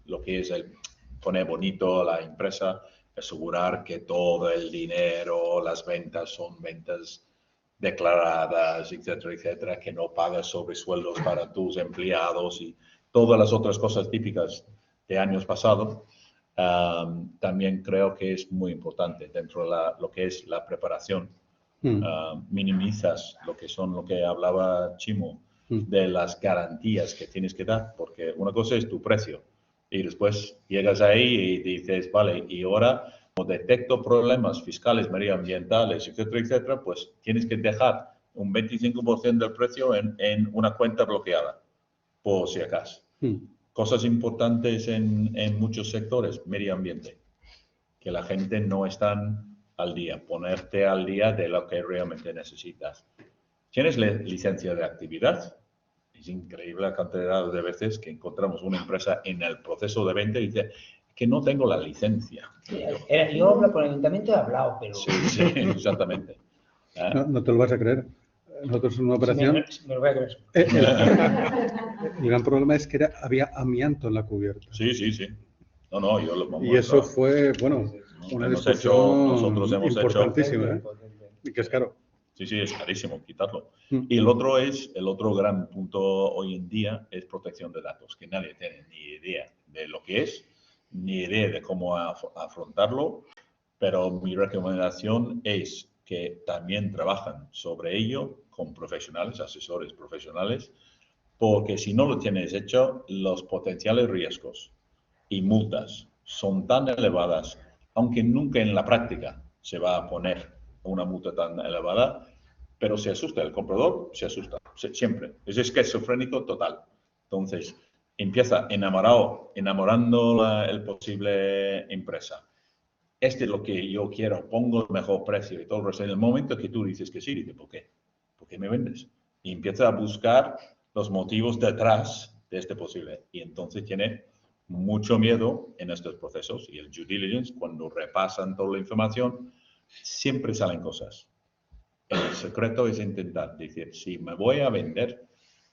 lo que es el poner bonito a la empresa, asegurar que todo el dinero, las ventas son ventas declaradas, etcétera, etcétera, que no pagas sobresueldos para tus empleados y todas las otras cosas típicas de años pasados. También creo que es muy importante dentro de lo que es la preparación. Minimizas lo que hablaba Chimo, de las garantías que tienes que dar, porque una cosa es tu precio y después llegas ahí y dices, vale, y ahora como detecto problemas fiscales, medioambientales, etcétera, etcétera, pues tienes que dejar un 25% del precio en una cuenta bloqueada, por si acaso. Cosas importantes en muchos sectores, medio ambiente, que la gente no está al día, ponerte al día de lo que realmente necesitas. ¿Tienes licencia de actividad? Es increíble la cantidad de veces que encontramos una empresa en el proceso de venta y dice que no tengo la licencia. Yo hablo con el ayuntamiento, he hablado, pero... Sí, exactamente. No te lo vas a creer. Nosotros en una operación... Sí, me lo voy a creer. El gran problema es que había amianto en la cubierta. Sí. No, yo lo... Y eso fue, bueno, una discusión importantísima, y que es caro. Sí, es carísimo quitarlo. Y el otro gran punto hoy en día es protección de datos, que nadie tiene ni idea de lo que es, ni idea de cómo afrontarlo, pero mi recomendación es que también trabajan sobre ello con profesionales, asesores profesionales, porque si no lo tienes hecho, los potenciales riesgos y multas son tan elevadas, aunque nunca en la práctica se va a poner una multa tan elevada, pero se asusta, el comprador se asusta, siempre. Es esquizofrénico total. Entonces, empieza enamorando el posible empresa. Este es lo que yo quiero, pongo el mejor precio y todo el resto. En el momento que tú dices que sí, dices, ¿por qué? ¿Por qué me vendes? Y empieza a buscar los motivos detrás de este posible. Y entonces tiene mucho miedo en estos procesos. Y el due diligence, cuando repasan toda la información, siempre salen cosas. El secreto es intentar decir, si me voy a vender,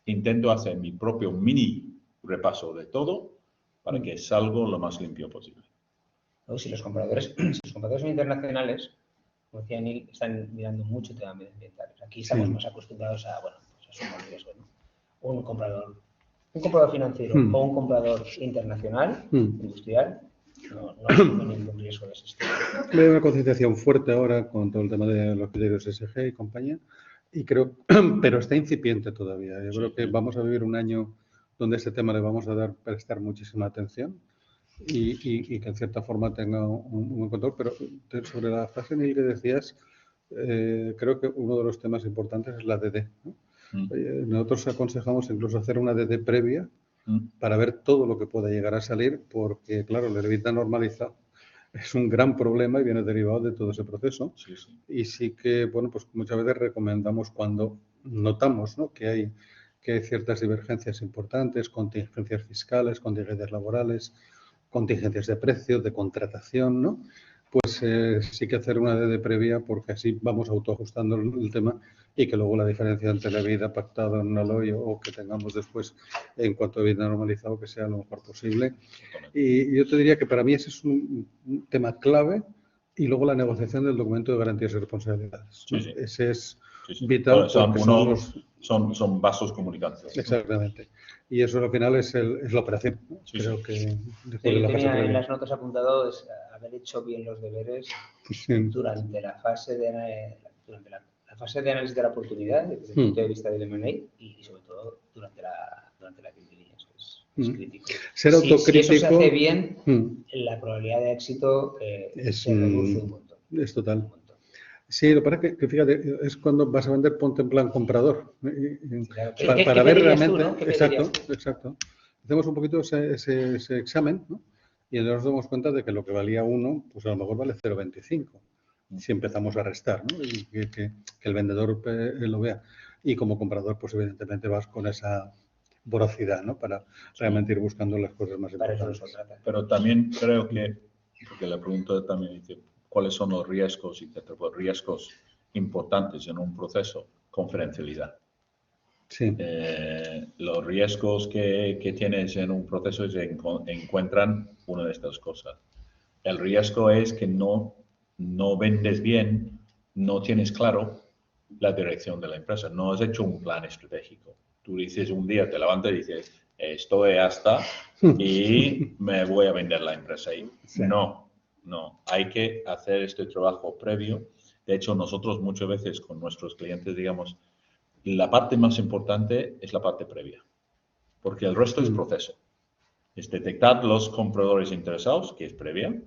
intento hacer mi propio mini repaso de todo para que salga lo más limpio posible. Si los compradores son internacionales, como decía Neil, están mirando mucho tema medioambiental. Aquí estamos más acostumbrados a, bueno, pues a sumar riesgo, ¿no? Un comprador financiero o un comprador internacional, industrial, no asume ningún riesgo de ese estilo. Hay una concienciación fuerte ahora con todo el tema de los criterios SG y compañía, y creo, pero está incipiente todavía. Yo creo que vamos a vivir un año donde este tema le vamos a prestar muchísima atención y que en cierta forma tenga un buen control. Pero sobre la frase, Neil, que decías, creo que uno de los temas importantes es la DD, ¿no? Nosotros aconsejamos incluso hacer una DD previa para ver todo lo que pueda llegar a salir, porque, claro, el EBITDA normalizado es un gran problema y viene derivado de todo ese proceso. Sí. Y sí que, bueno, pues muchas veces recomendamos cuando notamos, ¿no?, que hay ciertas divergencias importantes, contingencias fiscales, contingencias laborales, contingencias de precios, de contratación, ¿no? Pues sí que hacer una DD previa porque así vamos autoajustando el tema y que luego la diferencia entre la vida pactada en una LOI o que tengamos después en cuanto a vida normalizado que sea lo mejor posible. Y yo te diría que para mí ese es un tema clave y luego la negociación del documento de garantías y responsabilidades, ¿no? Sí, sí. Ese es Sí. vital. Son vasos comunicantes. Exactamente. Y eso al final es la operación, ¿no? Sí, Creo sí. que después Sí, de yo la fase tenía en previa. las notas apuntado es haber hecho bien los deberes durante la fase de análisis de la oportunidad desde el punto de vista del M&A y sobre todo durante la due diligence, que es crítico. Ser Si autocrítico. eso se hace bien, la probabilidad de éxito se reduce un montón. Es total. Sí, lo que pasa es que fíjate, es cuando vas a vender, ponte en plan comprador. Claro. Para ¿Qué ver pedirías realmente. tú, ¿no? ¿Qué pedirías tú? Exacto. Hacemos un poquito ese examen, ¿no? Y nos damos cuenta de que lo que valía 1, pues a lo mejor vale 0,25. Si empezamos a restar, ¿no? Y que el vendedor lo vea. Y como comprador, pues evidentemente vas con esa voracidad, ¿no? Para realmente ir buscando las cosas más Para importantes. eso nos contratan. Pero también creo que, porque la pregunta también dice, ¿cuáles son los riesgos, etcétera? Pues riesgos importantes en un proceso, confidencialidad. Sí. Los riesgos que tienes en un proceso es encuentran una de estas cosas. El riesgo es que no vendes bien, no tienes claro la dirección de la empresa, no has hecho un plan estratégico. Tú dices un día, te levantas y dices, estoy hasta y me voy a vender la empresa ahí. Sí. No, hay que hacer este trabajo previo. De hecho, nosotros muchas veces con nuestros clientes, digamos, la parte más importante es la parte previa, porque el resto es proceso. Es detectar los compradores interesados, que es previa,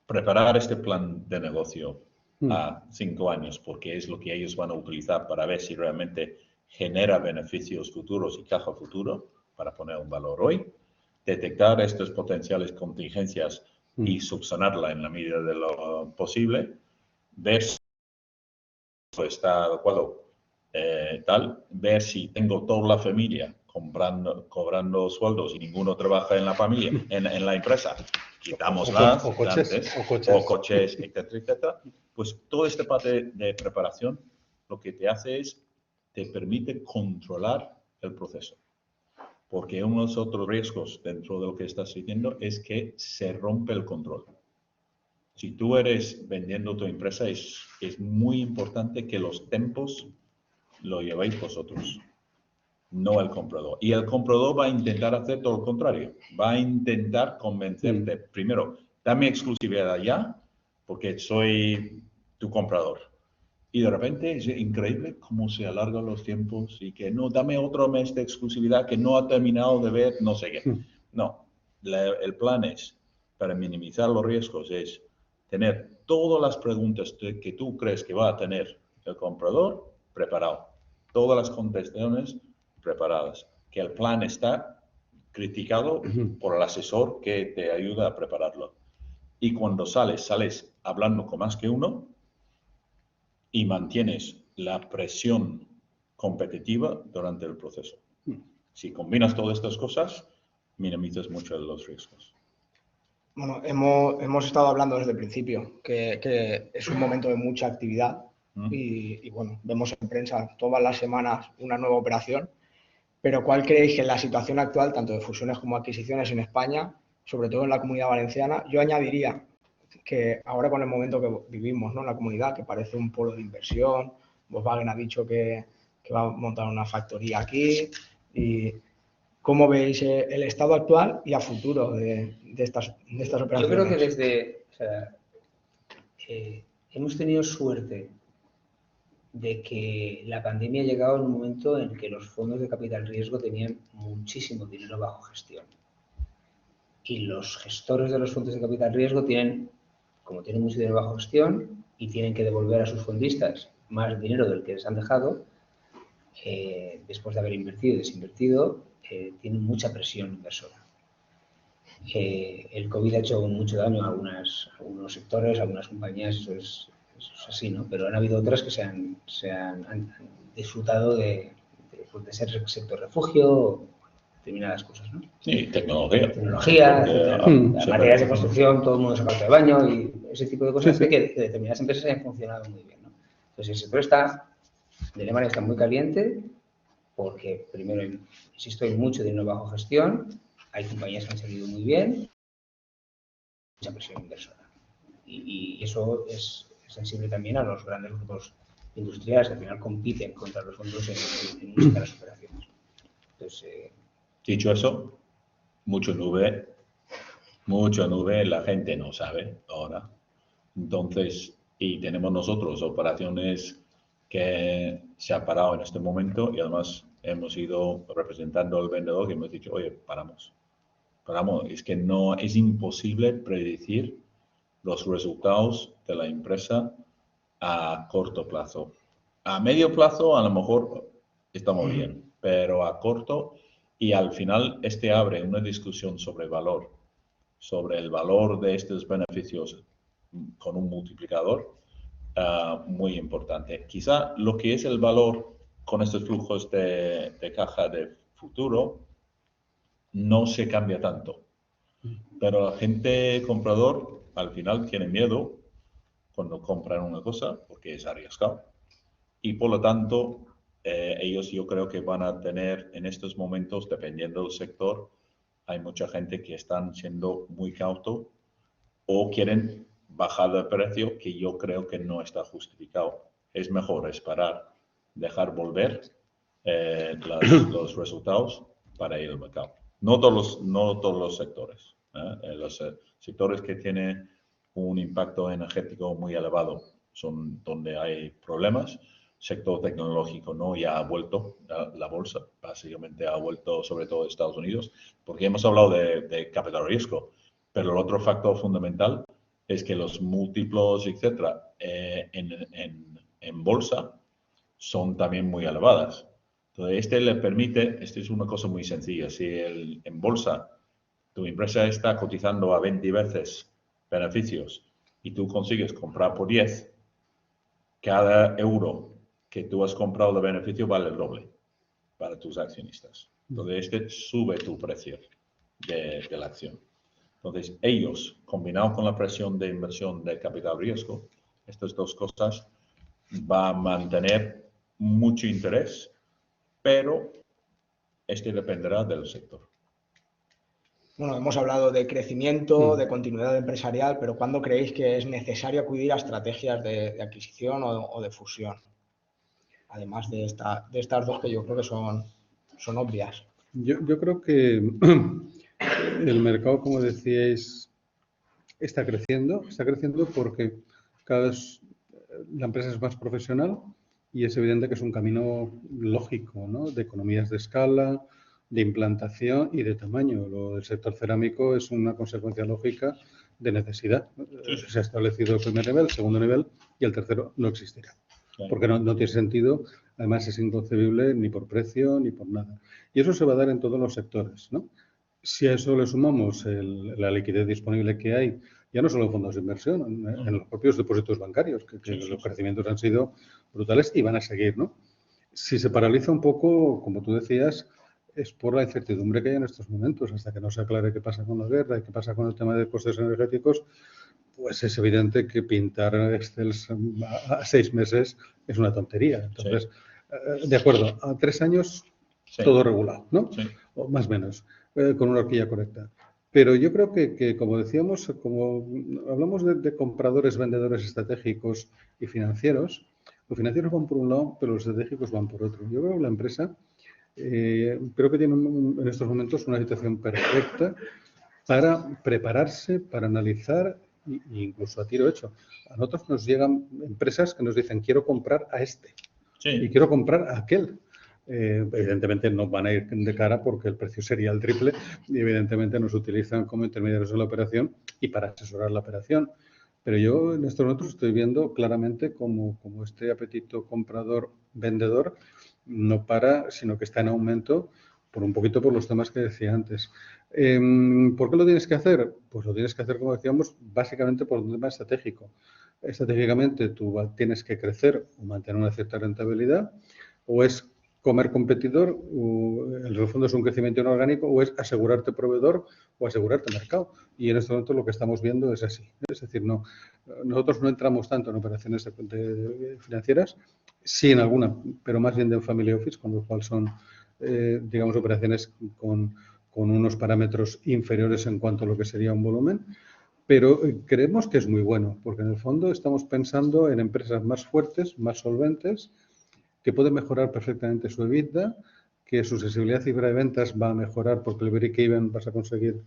preparar este plan de negocio a 5 años, porque es lo que ellos van a utilizar para ver si realmente genera beneficios futuros y caja futuro, para poner un valor hoy, detectar estas potenciales contingencias y subsanarla en la medida de lo posible, ver si está adecuado, ver si tengo toda la familia cobrando sueldos y ninguno trabaja en la familia, en la empresa, quitámoslas, o coches, etcétera, etcétera. Pues toda esta parte de preparación lo que te hace es, te permite controlar el proceso. Porque uno de los otros riesgos dentro de lo que estás diciendo es que se rompe el control. Si tú eres vendiendo tu empresa, es muy importante que los tempos lo llevéis vosotros, no el comprador. Y el comprador va a intentar hacer todo lo contrario. Va a intentar convencerte. Primero, dame exclusividad ya, porque soy tu comprador. Y de repente es increíble cómo se alargan los tiempos y que no, dame otro mes de exclusividad que no ha terminado de ver, no sé qué. No, el plan es, para minimizar los riesgos, es tener todas las preguntas que tú crees que va a tener el comprador preparado. Todas las contestaciones preparadas. Que el plan está criticado por el asesor que te ayuda a prepararlo. Y cuando sales hablando con más que uno y mantienes la presión competitiva durante el proceso. Si combinas todas estas cosas, minimizas mucho los riesgos. Bueno, hemos estado hablando desde el principio que es un momento de mucha actividad y bueno, vemos en prensa todas las semanas una nueva operación, pero ¿cuál creéis que en la situación actual, tanto de fusiones como adquisiciones en España, sobre todo en la Comunidad Valenciana, yo añadiría que ahora con el momento que vivimos, ¿no?, en la comunidad, que parece un polo de inversión, Volkswagen ha dicho que va a montar una factoría aquí, y ¿cómo veis el estado actual y a futuro de estas operaciones? Yo creo que hemos tenido suerte de que la pandemia ha llegado en un momento en que los fondos de capital riesgo tenían muchísimo dinero bajo gestión. Y los gestores de los fondos de capital riesgo tienen mucho dinero bajo gestión y tienen que devolver a sus fondistas más dinero del que les han dejado, después de haber invertido y desinvertido, tienen mucha presión inversora. El COVID ha hecho mucho daño a algunos sectores, a algunas compañías, eso es así, ¿no? Pero han habido otras que han disfrutado de ser sector refugio. determinadas cosas, ¿no? Sí, tecnología. Tecnología, Porque, materiales de construcción, todo el mundo se parte de baño y ese tipo de cosas Sí, sí. que determinadas empresas han funcionado muy bien, ¿no? Entonces, el sector de Alemania está muy caliente porque, primero, insisto, hay mucho dinero bajo gestión, hay compañías que han salido muy bien, mucha presión inversora. Y eso es sensible también a los grandes grupos industriales que al final compiten contra los fondos en muchas de las operaciones. Entonces, dicho eso, mucha nube, la gente no sabe ahora. Entonces, y tenemos nosotros operaciones que se ha parado en este momento y además hemos ido representando al vendedor y hemos dicho, oye, paramos. Es que no es imposible predecir los resultados de la empresa a corto plazo. A medio plazo a lo mejor estamos bien, pero a corto y al final abre una discusión sobre valor, sobre el valor de estos beneficios con un multiplicador muy importante. Quizá lo que es el valor con estos flujos de caja de futuro no se cambia tanto. Pero la gente comprador al final tiene miedo cuando compran una cosa porque es arriesgado. Y por lo tanto, ellos yo creo que van a tener en estos momentos, dependiendo del sector, hay mucha gente que están siendo muy cauto o quieren bajar de precio que yo creo que no está justificado. Es mejor esperar, dejar volver los resultados para ir al mercado. No todos los sectores. Los sectores que tienen un impacto energético muy elevado son donde hay problemas. Sector tecnológico no, ya ha vuelto la bolsa, básicamente ha vuelto sobre todo Estados Unidos, porque hemos hablado de capital riesgo, pero el otro factor fundamental es que los múltiplos, etcétera, en bolsa son también muy elevadas. Entonces, le permite, es una cosa muy sencilla, si en bolsa tu empresa está cotizando a 20 veces beneficios y tú consigues comprar por 10, cada euro que tú has comprado de beneficio vale el doble para tus accionistas. Entonces, sube tu precio de la acción. Entonces, ellos, combinado con la presión de inversión de capital riesgo, estas dos cosas van a mantener mucho interés, pero dependerá del sector. Bueno, hemos hablado de crecimiento, de continuidad empresarial, pero ¿cuándo creéis que es necesario acudir a estrategias de adquisición o de fusión? Además de estas dos que yo creo que son obvias. Yo creo que el mercado, como decíais, está creciendo porque cada vez la empresa es más profesional y es evidente que es un camino lógico, ¿no? De economías de escala, de implantación y de tamaño. Lo del sector cerámico es una consecuencia lógica de necesidad. Se ha establecido el primer nivel, el segundo nivel y el tercero no existirá. Porque no tiene sentido, además es inconcebible ni por precio ni por nada. Y eso se va a dar en todos los sectores, ¿no? Si a eso le sumamos la liquidez disponible que hay, ya no solo en fondos de inversión, en los propios depósitos bancarios, que los crecimientos han sido brutales y van a seguir, ¿no? Si se paraliza un poco, como tú decías, es por la incertidumbre que hay en estos momentos, hasta que no se aclare qué pasa con la guerra y qué pasa con el tema de costes energéticos, pues es evidente que pintar Excel a 6 meses es una tontería. Entonces, de acuerdo, a 3 años todo regulado, ¿no? O más o menos, con una horquilla correcta. Pero yo creo que, como decíamos, como hablamos de compradores, vendedores estratégicos y financieros, los financieros van por un lado, pero los estratégicos van por otro. Yo creo que la empresa creo que tiene en estos momentos una situación perfecta para prepararse, para analizar e incluso a tiro hecho. A nosotros nos llegan empresas que nos dicen quiero comprar a este y quiero comprar a aquel. Evidentemente no van a ir de cara porque el precio sería el triple y evidentemente nos utilizan como intermediarios en la operación y para asesorar la operación. Pero yo en estos momentos estoy viendo claramente como este apetito comprador-vendedor no para, sino que está en aumento por un poquito por los temas que decía antes. ¿Por qué lo tienes que hacer? Pues lo tienes que hacer, como decíamos, básicamente por un tema estratégico. Estratégicamente tú tienes que crecer o mantener una cierta rentabilidad o es comer competidor, en el fondo es un crecimiento inorgánico, o es asegurarte proveedor o asegurarte mercado. Y en este momento lo que estamos viendo es así. Es decir, nosotros no entramos tanto en operaciones financieras, sí en alguna, pero más bien de family office, con lo cual son, digamos, operaciones con unos parámetros inferiores en cuanto a lo que sería un volumen. Pero creemos que es muy bueno, porque en el fondo estamos pensando en empresas más fuertes, más solventes, que pueden mejorar perfectamente su EBITDA, que su sensibilidad a cifra de ventas va a mejorar porque el break-even vas a conseguir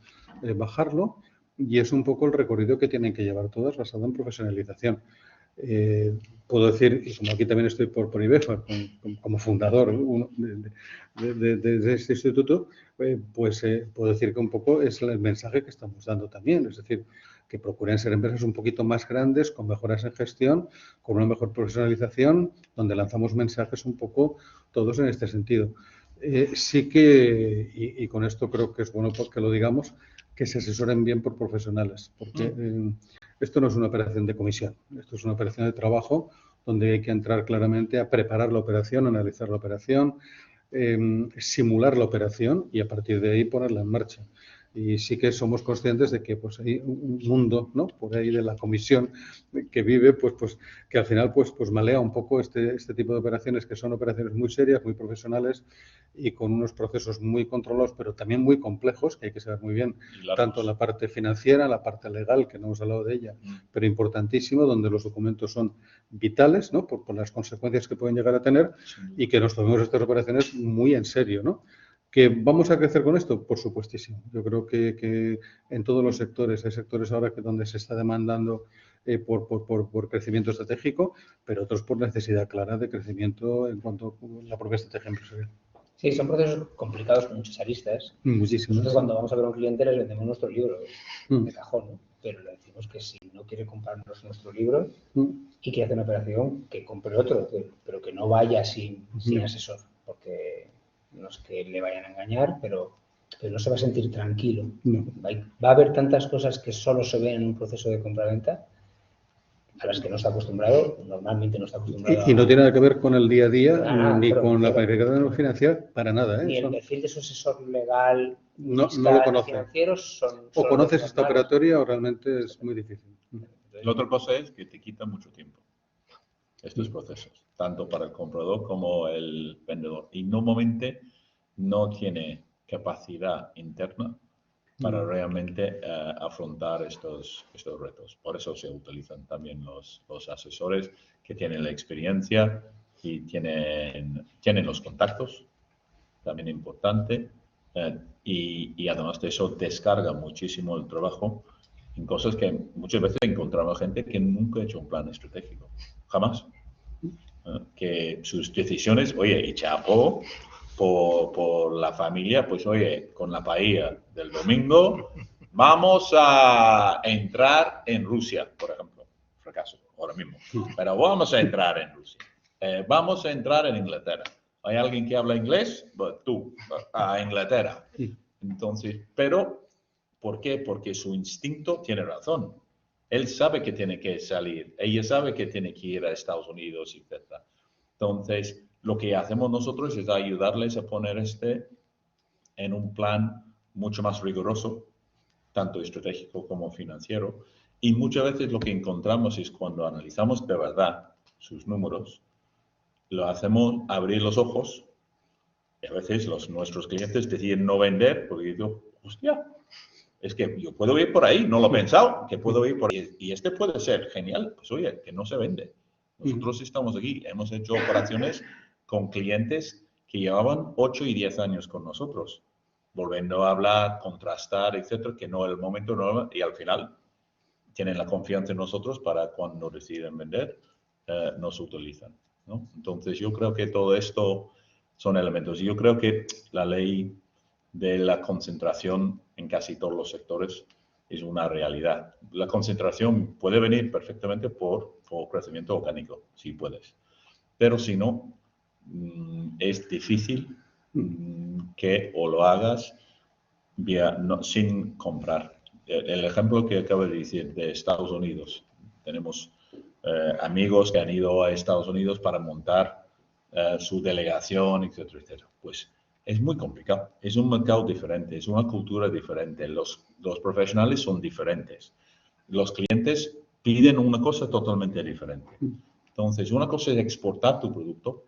bajarlo, y es un poco el recorrido que tienen que llevar todas basado en profesionalización. Puedo decir, y como aquí también estoy por IBEFA, como fundador de este instituto, pues puedo decir que un poco es el mensaje que estamos dando también, es decir, que procuren ser empresas un poquito más grandes, con mejoras en gestión, con una mejor profesionalización, donde lanzamos mensajes un poco todos en este sentido. Sí que, y con esto creo que es bueno que lo digamos, que se asesoren bien por profesionales, porque esto no es una operación de comisión, esto es una operación de trabajo donde hay que entrar claramente a preparar la operación, analizar la operación, simular la operación y a partir de ahí ponerla en marcha. Y sí que somos conscientes de que pues hay un mundo, ¿no?, por ahí de la comisión que vive, pues que al final pues malea un poco este tipo de operaciones, que son operaciones muy serias, muy profesionales y con unos procesos muy controlados, pero también muy complejos, que hay que saber muy bien, tanto la parte financiera, la parte legal, que no hemos hablado de ella, pero importantísimo, donde los documentos son vitales, ¿no?, por las consecuencias que pueden llegar a tener, y que nos tomemos estas operaciones muy en serio, ¿no? ¿Que vamos a crecer con esto? Por supuestísimo. Yo creo que en todos los sectores, hay sectores ahora donde se está demandando por crecimiento estratégico, pero otros por necesidad clara de crecimiento en cuanto a la propia estrategia empresarial. Sí, son procesos complicados con muchas aristas. Muchísimas. Nosotros cuando vamos a ver a un cliente les vendemos nuestro libro de cajón, ¿no? Pero le decimos que si no quiere comprarnos nuestro libro y quiere hacer una operación, que compre otro, pero que no vaya sin asesor, porque no es que le vayan a engañar, pero no se va a sentir tranquilo. Va a haber tantas cosas que solo se ven en un proceso de compra-venta a las que no está acostumbrado, normalmente no está acostumbrado. Y no tiene nada que ver con el día a día, ni con la planificación financiera, para nada. Ni el perfil de su asesor legal, no lo conoce. Financieros O conoces esta operatoria o realmente es muy difícil. La otra cosa es que te quita mucho tiempo estos procesos, tanto para el comprador como el vendedor. Y normalmente no tiene capacidad interna para realmente afrontar estos retos. Por eso se utilizan también los asesores que tienen la experiencia y tienen los contactos, también importante, y además de eso descarga muchísimo el trabajo en cosas que muchas veces encontramos gente que nunca ha hecho un plan estratégico, jamás. Que sus decisiones, oye, y chapo por la familia, pues oye, con la paella del domingo vamos a entrar en Rusia, por ejemplo, fracaso, ahora mismo, pero vamos a entrar en Rusia, vamos a entrar en Inglaterra. ¿Hay alguien que habla inglés? Pues tú, a Inglaterra. Entonces, pero, ¿por qué? Porque su instinto tiene razón. Él sabe que tiene que salir, ella sabe que tiene que ir a Estados Unidos, etc. Entonces, lo que hacemos nosotros es ayudarles a poner en un plan mucho más riguroso, tanto estratégico como financiero. Y muchas veces lo que encontramos es cuando analizamos de verdad sus números, lo hacemos abrir los ojos y a veces nuestros clientes deciden no vender porque digo, hostia, es que yo puedo ir por ahí, no lo he pensado, que puedo ir por ahí. Y este puede ser genial, pues oye, que no se vende. Nosotros estamos aquí, hemos hecho operaciones con clientes que llevaban 8 y 10 años con nosotros, volviendo a hablar, contrastar, etcétera, que no es el momento normal, y al final tienen la confianza en nosotros para cuando deciden vender, nos utilizan, ¿no? Entonces yo creo que todo esto son elementos. Y yo creo que la ley de la concentración en casi todos los sectores es una realidad. La concentración puede venir perfectamente por crecimiento orgánico, si puedes. Pero si no, es difícil que o lo hagas sin comprar. El ejemplo que acabo de decir de Estados Unidos. Tenemos amigos que han ido a Estados Unidos para montar su delegación, etcétera, etcétera. Pues es muy complicado. Es un mercado diferente, es una cultura diferente. Los profesionales son diferentes. Los clientes piden una cosa totalmente diferente. Entonces, una cosa es exportar tu producto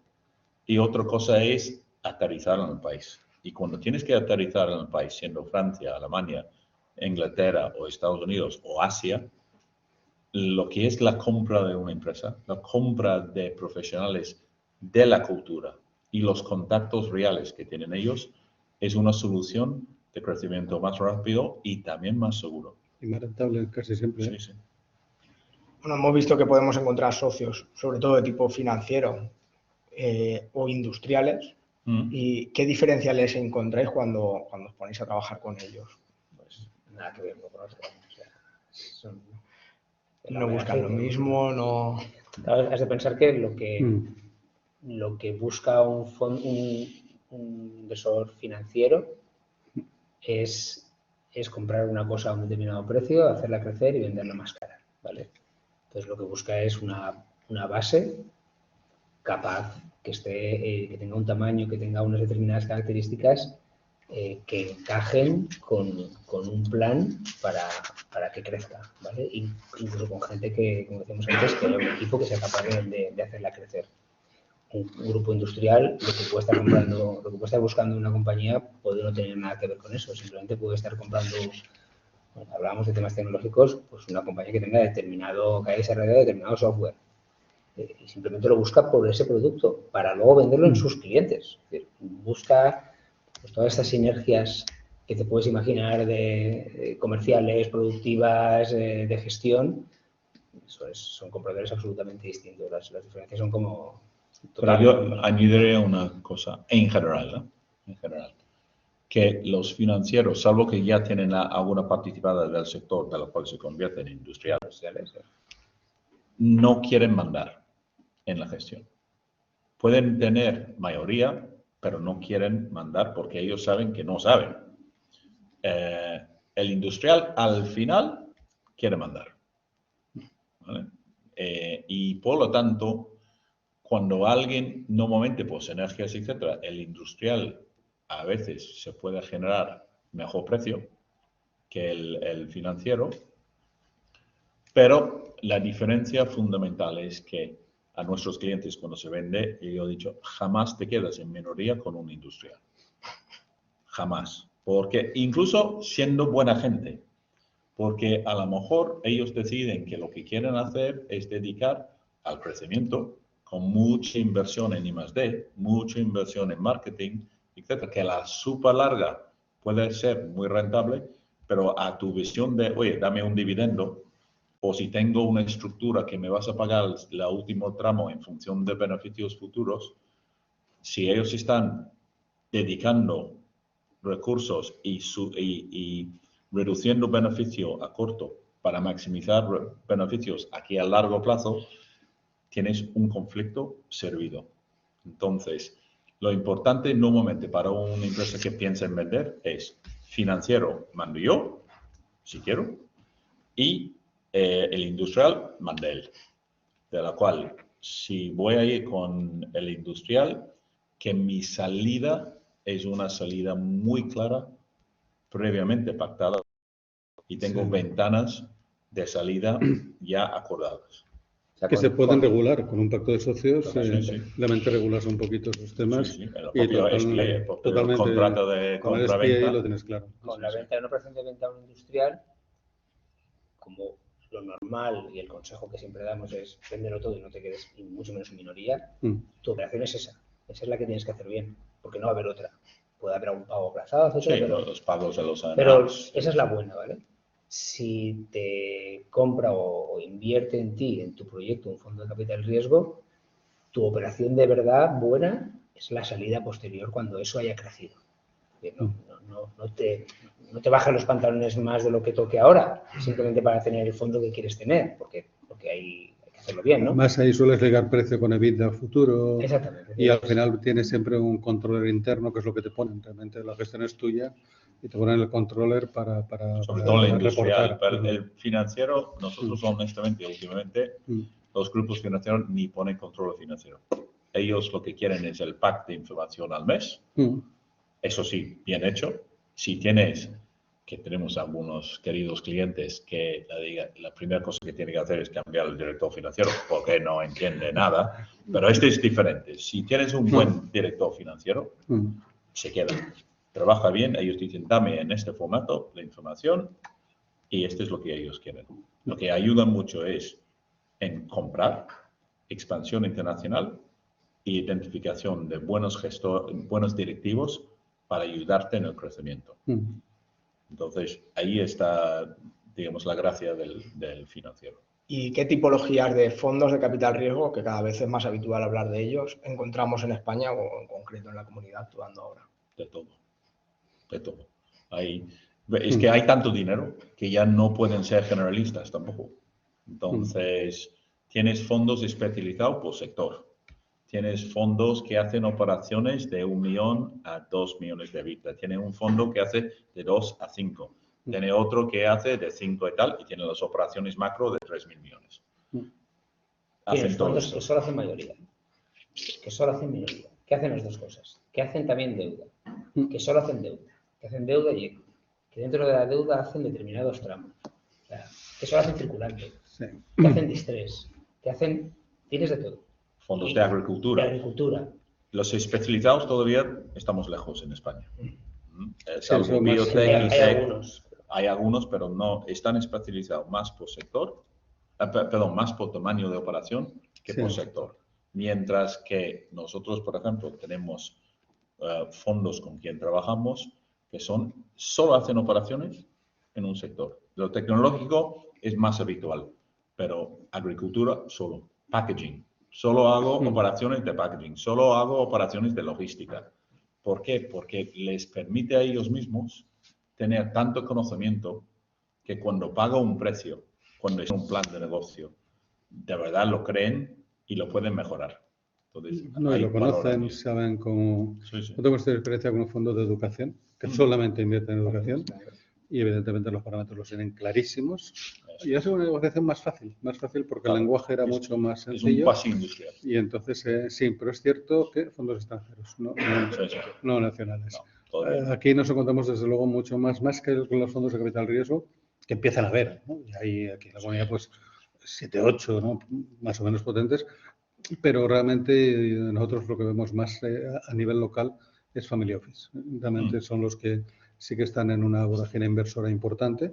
y otra cosa es aterrizar en el país. Y cuando tienes que aterrizar en el país, siendo Francia, Alemania, Inglaterra o Estados Unidos o Asia, lo que es la compra de una empresa, la compra de profesionales de la cultura y los contactos reales que tienen ellos, es una solución de crecimiento más rápido y también más seguro. Y más rentable casi siempre. Sí, sí. Bueno, hemos visto que podemos encontrar socios, sobre todo de tipo financiero o industriales. ¿Y qué diferenciales encontráis cuando os ponéis a trabajar con ellos? Pues nada que ver uno con otro. O sea, no buscan lo mismo, no... Claro, has de pensar que lo que busca un inversor financiero es comprar una cosa a un determinado precio, hacerla crecer y venderla más cara, ¿vale? Entonces lo que busca es una base capaz que tenga un tamaño, que tenga unas determinadas características que encajen con un plan para que crezca, ¿vale? Incluso con gente que, como decíamos antes, que haya un equipo que sea capaz de hacerla crecer. Un grupo industrial, lo que puede estar buscando una compañía puede no tener nada que ver con eso, simplemente puede estar comprando, bueno, hablábamos de temas tecnológicos, pues una compañía que tenga que haya desarrollado determinado software. Y simplemente lo busca por ese producto para luego venderlo en sus clientes. Es decir, busca pues, todas estas sinergias que te puedes imaginar de comerciales, productivas, de gestión. Son compradores absolutamente distintos. Las diferencias son como... Pero yo añadiré una cosa en general, ¿no? En general, que los financieros, salvo que ya tienen alguna participada del sector de la cual se convierten en industriales, no quieren mandar en la gestión. Pueden tener mayoría, pero no quieren mandar porque ellos saben que no saben. El industrial al final quiere mandar, ¿vale? Y por lo tanto, cuando alguien, normalmente por sinergias, etcétera, el industrial a veces se puede generar mejor precio que el financiero, pero la diferencia fundamental es que a nuestros clientes cuando se vende, yo he dicho, jamás te quedas en minoría con un industrial. Jamás. Porque incluso siendo buena gente, porque a lo mejor ellos deciden que lo que quieren hacer es dedicar al crecimiento con mucha inversión en I+D, mucha inversión en marketing, etcétera, que a la super larga puede ser muy rentable, pero a tu visión de, oye, dame un dividendo, o si tengo una estructura que me vas a pagar el último tramo en función de beneficios futuros, si ellos están dedicando recursos y reduciendo beneficio a corto para maximizar beneficios aquí a largo plazo, tienes un conflicto servido. Entonces, lo importante normalmente para una empresa que piensa en vender es financiero, mando yo, si quiero, y el industrial manda él. De la cual, si voy a ir con el industrial, que mi salida es una salida muy clara, previamente pactada, y tengo ventanas de salida ya acordadas. Que se pueden regular con un pacto de socios, sí. realmente regulas un poquito esos temas. Sí, el propio totalmente, contrato de compra-venta. lo tienes claro. Con la venta de una operación de venta a un industrial, como lo normal y el consejo que siempre damos es véndelo todo y no te quedes mucho menos en minoría, tu operación es esa es la que tienes que hacer bien, porque no va a haber otra. Puede haber algún pago aplazado, etc. Sí, pero los pagos de los años. Pero esa es la buena, ¿vale? Si te compra o invierte en ti, en tu proyecto, un fondo de capital riesgo, tu operación de verdad buena es la salida posterior cuando eso haya crecido. No te bajes los pantalones más de lo que toque ahora, simplemente para tener el fondo que quieres tener, porque hay que hacerlo bien, ¿no? Más ahí sueles ligar precio con EBITDA futuro. Exactamente. Y al final tienes siempre un controller interno, que es lo que te ponen. Realmente la gestión es tuya y te ponen el controller para sobre todo el industrial. reportar. Pero el financiero, nosotros honestamente, últimamente, los grupos financieros ni ponen control financiero. Ellos lo que quieren es el pack de información al mes. Eso sí, bien hecho. Si tienes, que tenemos algunos queridos clientes que la primera cosa que tiene que hacer es cambiar el director financiero porque no entiende nada, pero este es diferente. Si tienes un buen director financiero, se queda. Trabaja bien, ellos dicen, dame en este formato la información y esto es lo que ellos quieren. Lo que ayuda mucho es en comprar, expansión internacional e identificación de buenos directivos para ayudarte en el crecimiento. Entonces, ahí está, digamos, la gracia del financiero. ¿Y qué tipologías de fondos de capital riesgo, que cada vez es más habitual hablar de ellos, encontramos en España o en concreto en la comunidad actuando ahora? De todo. De todo. Es que hay tanto dinero que ya no pueden ser generalistas tampoco. Entonces, tienes fondos especializados por sector. Tienes fondos que hacen operaciones de 1 millón a 2 millones de EBITDA. Tiene un fondo que hace de 2 a 5. Tiene otro que hace de 5 y tal. Y tiene las operaciones macro de 3.000 millones. Hacen fondos que solo hacen mayoría. Que solo hacen minoría. Que hacen las dos cosas. Que hacen también deuda. Que solo hacen deuda. Que hacen deuda y equity. Que dentro de la deuda hacen determinados tramos. O sea, que solo hacen circulante. Que hacen distress. Que hacen... Tienes de todo. Fondos de agricultura. De agricultura. Los especializados todavía estamos lejos en España. Hay algunos, pero no están especializados más por sector, más por tamaño de operación que por sector. Mientras que nosotros, por ejemplo, tenemos fondos con quien trabajamos que solo hacen operaciones en un sector. Lo tecnológico es más habitual, pero agricultura solo, packaging. Solo hago operaciones de packaging, solo hago operaciones de logística. ¿Por qué? Porque les permite a ellos mismos tener tanto conocimiento que cuando paga un precio, cuando es un plan de negocio, de verdad lo creen y lo pueden mejorar. Entonces, no, y lo conocen, saben cómo... Yo tengo esta experiencia con un fondo de educación, que solamente invierte en educación. Y evidentemente los parámetros los tienen clarísimos. Y ha sido una negociación más fácil porque el lenguaje era mucho más sencillo. Es un pase industrial. Y entonces, sí, pero es cierto que fondos extranjeros, no nacionales. Aquí nos encontramos desde luego mucho más que con los fondos de capital riesgo, que empiezan a ver, ¿no? Y hay aquí en la comunidad pues 7, 8, ¿no? Más o menos potentes, pero realmente nosotros lo que vemos más a nivel local es family office. Realmente son los que sí que están en una vorágine inversora importante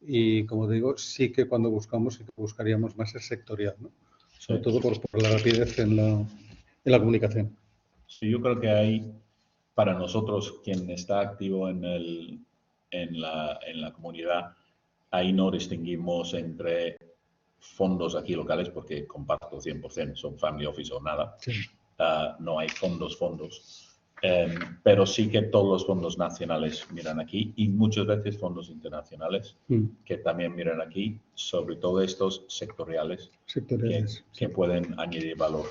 y, como digo, sí que cuando buscaríamos más el sectorial, ¿no? Sobre todo por la rapidez en la comunicación. Sí, yo creo que hay, para nosotros, quien está activo en la comunidad, ahí no distinguimos entre fondos aquí locales, porque comparto 100%, son family office o nada. No hay fondos. Pero sí que todos los fondos nacionales miran aquí y muchas veces fondos internacionales que también miran aquí, sobre todo estos sectoriales. Que pueden añadir valor.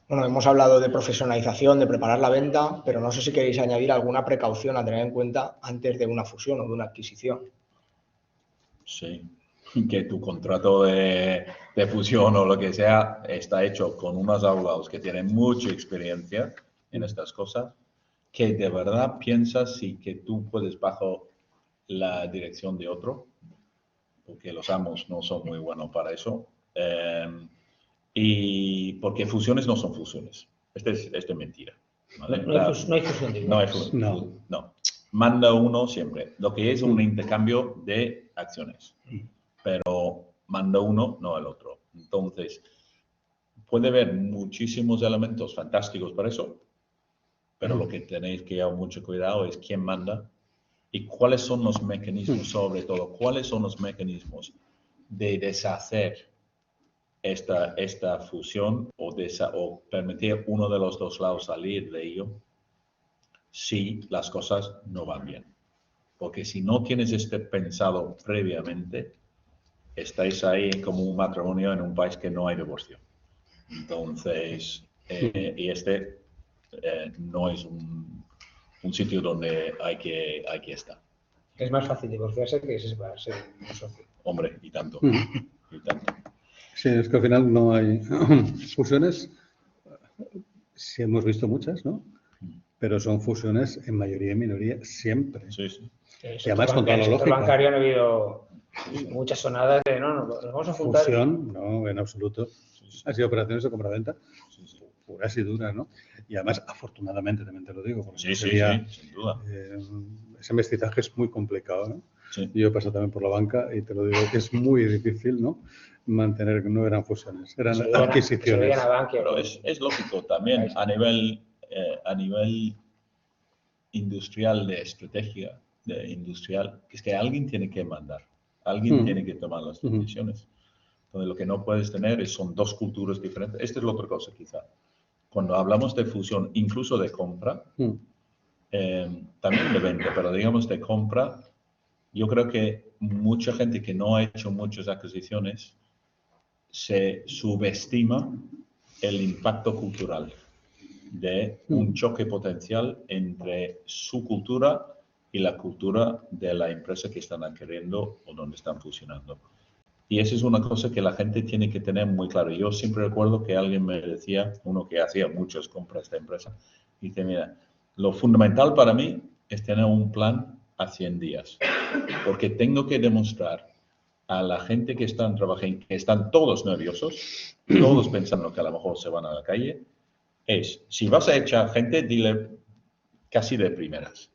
Bueno, hemos hablado de profesionalización, de preparar la venta, pero no sé si queréis añadir alguna precaución a tener en cuenta antes de una fusión o de una adquisición. Sí, que tu contrato de fusión o lo que sea está hecho con unos abogados que tienen mucha experiencia en estas cosas, que de verdad piensas y que tú puedes bajo la dirección de otro, porque los amos no son muy buenos para eso, y porque fusiones no son fusiones. Esto es mentira. ¿Vale? No hay fusión de no. Manda uno siempre. Lo que es un intercambio de acciones, pero manda uno, no el otro. Entonces, puede haber muchísimos elementos fantásticos para eso, pero lo que tenéis que llevar mucho cuidado es quién manda y cuáles son los mecanismos, sobre todo, cuáles son los mecanismos de deshacer esta fusión o permitir uno de los dos lados salir de ello si las cosas no van bien. Porque si no tienes pensado previamente, estáis ahí como un matrimonio en un país que no hay divorcio. Entonces, y no es un sitio donde hay que estar. Es más fácil divorciarse que separarse de un socio. Hombre, y tanto. Sí, es que al final no hay fusiones. sí hemos visto muchas, ¿no? Pero son fusiones en mayoría y minoría siempre. Sí, sí. Y además con toda la en el sector lógica. bancario han habido muchas sonadas de no, nos vamos a juntar. Fusión, no, en absoluto. Han sido operaciones de compraventa puras y duras, ¿no? Y además, afortunadamente, también te lo digo, porque Sí, sería, sin duda. Ese mestizaje es muy complicado, ¿no? Sí. Yo he pasado también por la banca y te lo digo que es muy difícil, ¿no? Mantener que no eran fusiones, eran adquisiciones. Pero es lógico también a nivel industrial, de estrategia industrial, que es que alguien tiene que mandar, alguien tiene que tomar las decisiones. Entonces, lo que no puedes tener son dos culturas diferentes. Esta es la otra cosa, quizá. Cuando hablamos de fusión, incluso de compra, también de venta, pero digamos de compra, yo creo que mucha gente que no ha hecho muchas adquisiciones se subestima el impacto cultural de un choque potencial entre su cultura y la cultura de la empresa que están adquiriendo o donde están fusionando. Y eso es una cosa que la gente tiene que tener muy claro. Yo siempre recuerdo que alguien me decía, uno que hacía muchas compras de empresa, dice, mira, lo fundamental para mí es tener un plan a 100 días, porque tengo que demostrar a la gente que están trabajando, que están todos nerviosos, todos pensando que a lo mejor se van a la calle, si vas a echar gente, dile casi de primeras.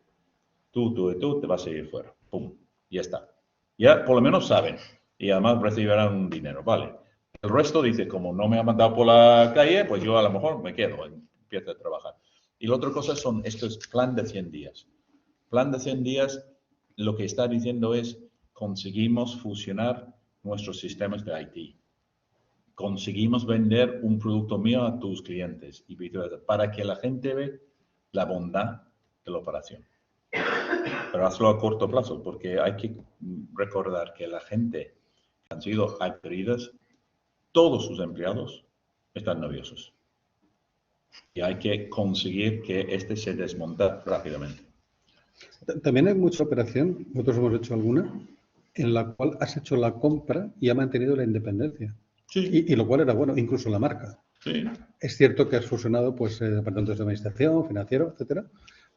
Tú te vas a ir fuera. Pum. Ya está. Ya por lo menos saben. Y además recibirán un dinero. Vale. El resto dice, como no me ha mandado por la calle, pues yo a lo mejor me quedo, empiezo a trabajar. Y la otra cosa esto es plan de 100 días. Plan de 100 días, lo que está diciendo es, conseguimos fusionar nuestros sistemas de IT. Conseguimos vender un producto mío a tus clientes y para que la gente vea la bondad de la operación. Pero hazlo a corto plazo, porque hay que recordar que la gente que han sido adquiridas, todos sus empleados están nerviosos. Y hay que conseguir que se desmonte rápidamente. También hay mucha operación, nosotros hemos hecho alguna, en la cual has hecho la compra y ha mantenido la independencia. Sí. Y lo cual era bueno, incluso la marca. Sí. Es cierto que has fusionado pues departamentos de administración, financiero, etcétera,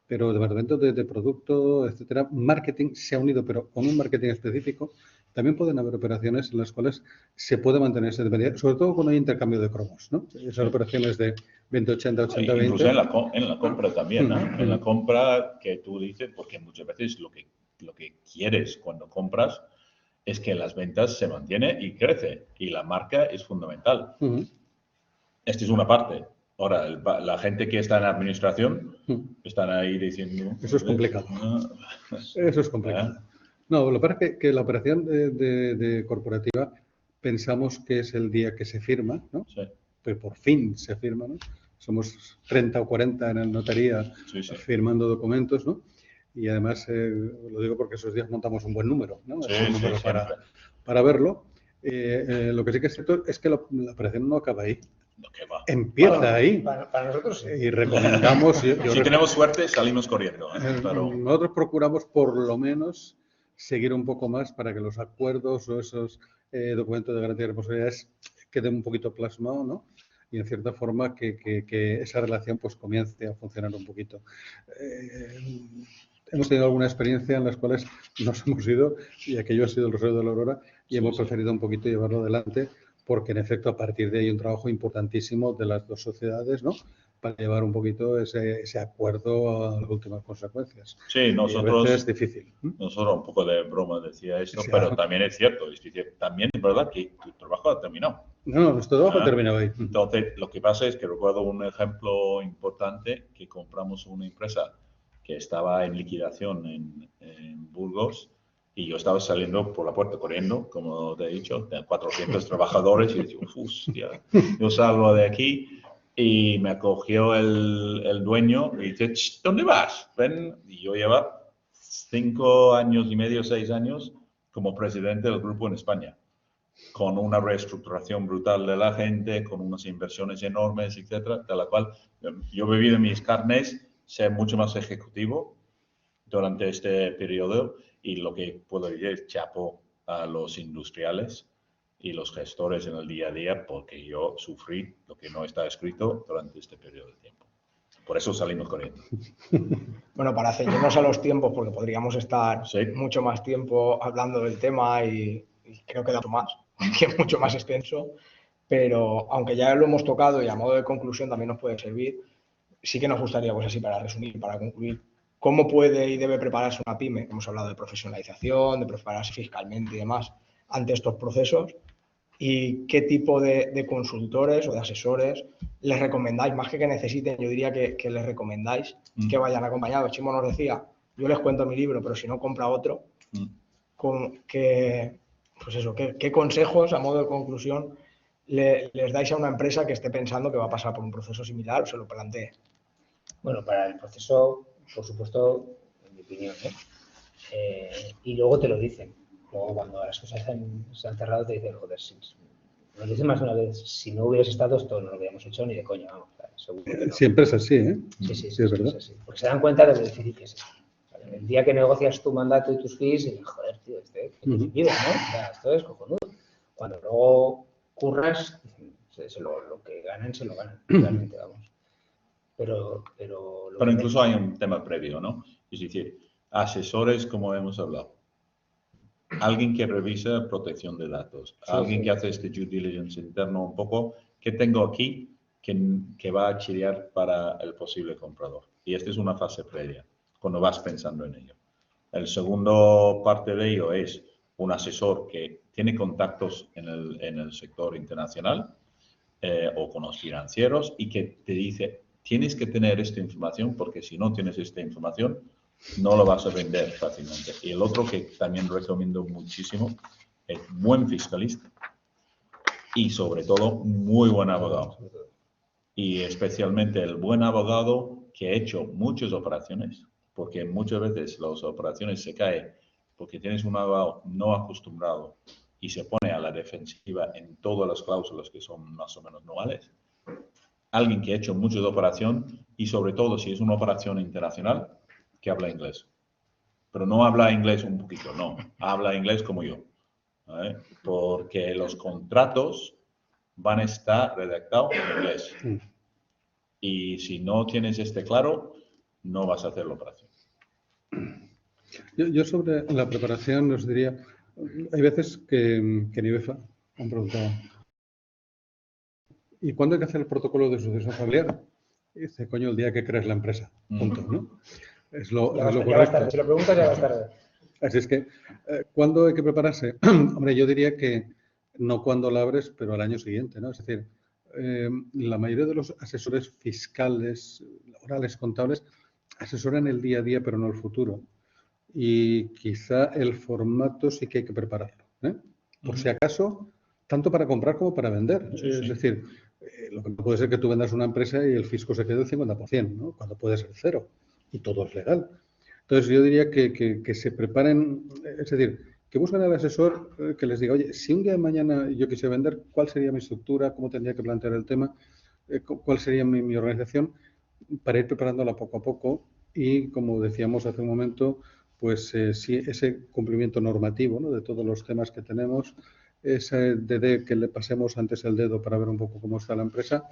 pero departamentos de producto, etcétera, marketing se ha unido, pero con un marketing específico. También pueden haber operaciones en las cuales se puede mantener esa independencia, sobre todo cuando hay intercambio de cromos, ¿no? Esas operaciones de 20-80, 80-20. Incluso en la compra también, ¿no? En la compra que tú dices, porque muchas veces lo que quieres cuando compras es que las ventas se mantienen y crece, y la marca es fundamental. Esta es una parte. Ahora, la gente que está en administración están ahí diciendo... Eso es complicado. Eso es complicado. No, lo que pasa es que la operación de corporativa pensamos que es el día que se firma, ¿no? Sí. Pues por fin se firma, ¿no? Somos 30 o 40 en la notaría firmando documentos, ¿no? Y además, lo digo porque esos días montamos un buen número, ¿no? Sí, es un número para verlo. Lo que sí que es cierto es que la operación no acaba ahí. No, ¿qué va? Empieza ahí. Para nosotros sí. Y recomendamos... Si tenemos suerte, salimos corriendo. Pero... Nosotros procuramos por lo menos seguir un poco más para que los acuerdos o esos documentos de garantía de responsabilidades queden un poquito plasmados, ¿no? Y en cierta forma que esa relación pues comience a funcionar un poquito. Hemos tenido alguna experiencia en las cuales nos hemos ido y aquello ha sido el rosario de la aurora y hemos preferido un poquito llevarlo adelante porque en efecto a partir de ahí hay un trabajo importantísimo de las dos sociedades, ¿no? Para llevar un poquito ese acuerdo a las últimas consecuencias. Sí, nosotros... a veces es difícil. Nosotros un poco de broma decía esto, pero también es cierto. También es verdad que tu trabajo ha terminado. No, nuestro trabajo ha terminado ahí. Entonces, lo que pasa es que recuerdo un ejemplo importante que compramos una empresa que estaba en liquidación en Burgos y yo estaba saliendo por la puerta corriendo, como te he dicho, de 400 trabajadores y digo, hostia, yo salgo de aquí y me acogió el dueño y dice, ¿dónde vas? Ven. Y yo llevaba 5 años y medio, 6 años como presidente del grupo en España, con una reestructuración brutal de la gente, con unas inversiones enormes, etcétera, de la cual yo he vivido mis carnes ser mucho más ejecutivo durante este periodo y lo que puedo decir es chapo a los industriales y los gestores en el día a día, porque yo sufrí lo que no está escrito durante este periodo de tiempo. Por eso salimos corriendo. Bueno, para ceñirnos a los tiempos, porque podríamos estar mucho más tiempo hablando del tema y creo que da mucho más, que es mucho más extenso, pero aunque ya lo hemos tocado y a modo de conclusión también nos puede servir, sí que nos gustaría, pues así para resumir, para concluir, cómo puede y debe prepararse una pyme. Hemos hablado de profesionalización, de prepararse fiscalmente y demás ante estos procesos, y qué tipo de consultores o de asesores les recomendáis, más que necesiten, yo diría que les recomendáis que vayan acompañados. Chimo nos decía, yo les cuento mi libro, pero si no compra otro, ¿qué consejos a modo de conclusión les dais a una empresa que esté pensando que va a pasar por un proceso similar o se lo plantee? Bueno, para el proceso, por supuesto, en mi opinión, y luego te lo dicen. Luego, cuando las cosas se han cerrado, te dicen, joder, nos dicen más de una vez, si no hubieras estado, esto no lo hubiéramos hecho ni de coña, vamos. Seguro que no. Siempre es así, ¿eh? Sí, es verdad. Es así. Porque se dan cuenta de lo difícil que es eso. El día que negocias tu mandato y tus fees, y, joder, tío, qué difícil, ¿no? O sea, esto es cojonudo. Cuando luego curras, lo que ganan, se lo ganan, realmente, vamos. Pero incluso hay un tema previo, ¿no? Es decir, asesores, como hemos hablado. Alguien que revisa protección de datos, alguien que hace este due diligence interno un poco, ¿qué tengo aquí que va a chilear para el posible comprador? Y esta es una fase previa, cuando vas pensando en ello. El segundo parte de ello es un asesor que tiene contactos en el sector internacional o con los financieros y que te dice, tienes que tener esta información porque si no tienes esta información, no lo vas a vender fácilmente. Y el otro que también recomiendo muchísimo es buen fiscalista y sobre todo muy buen abogado. Y especialmente el buen abogado que ha hecho muchas operaciones, porque muchas veces las operaciones se caen porque tienes un abogado no acostumbrado y se pone a la defensiva en todas las cláusulas que son más o menos anuales. Alguien que ha hecho muchas operaciones y sobre todo si es una operación internacional, que habla inglés. Pero no habla inglés un poquito, no. Habla inglés como yo. ¿Vale? Porque los contratos van a estar redactados en inglés. Y si no tienes claro, no vas a hacer la operación. Yo sobre la preparación os diría, hay veces que en IBEFA han preguntado, ¿y cuándo hay que hacer el protocolo de sucesión familiar? Y dice, coño, el día que crees la empresa. Punto, ¿no? Es lo correcto. Si lo preguntas, ya va a estar. Así es que, ¿cuándo hay que prepararse? Hombre, yo diría que no cuando la abres, pero al año siguiente, ¿no? Es decir, la mayoría de los asesores fiscales, laborales, contables, asesoran el día a día, pero no el futuro. Y quizá el formato sí que hay que prepararlo, ¿eh? Por si acaso, tanto para comprar como para vender. Es decir, lo que no puede ser que tú vendas una empresa y el fisco se quede el 50%, ¿no? Cuando puede ser cero y todo es legal. Entonces, yo diría que se preparen, es decir, que busquen al asesor que les diga, oye, si un día de mañana yo quisiera vender, ¿cuál sería mi estructura? ¿Cómo tendría que plantear el tema? ¿Cuál sería mi organización? Para ir preparándola poco a poco y, como decíamos hace un momento, pues sí, ese cumplimiento normativo, ¿no? De todos los temas que tenemos, ese DD que le pasemos antes el dedo para ver un poco cómo está la empresa,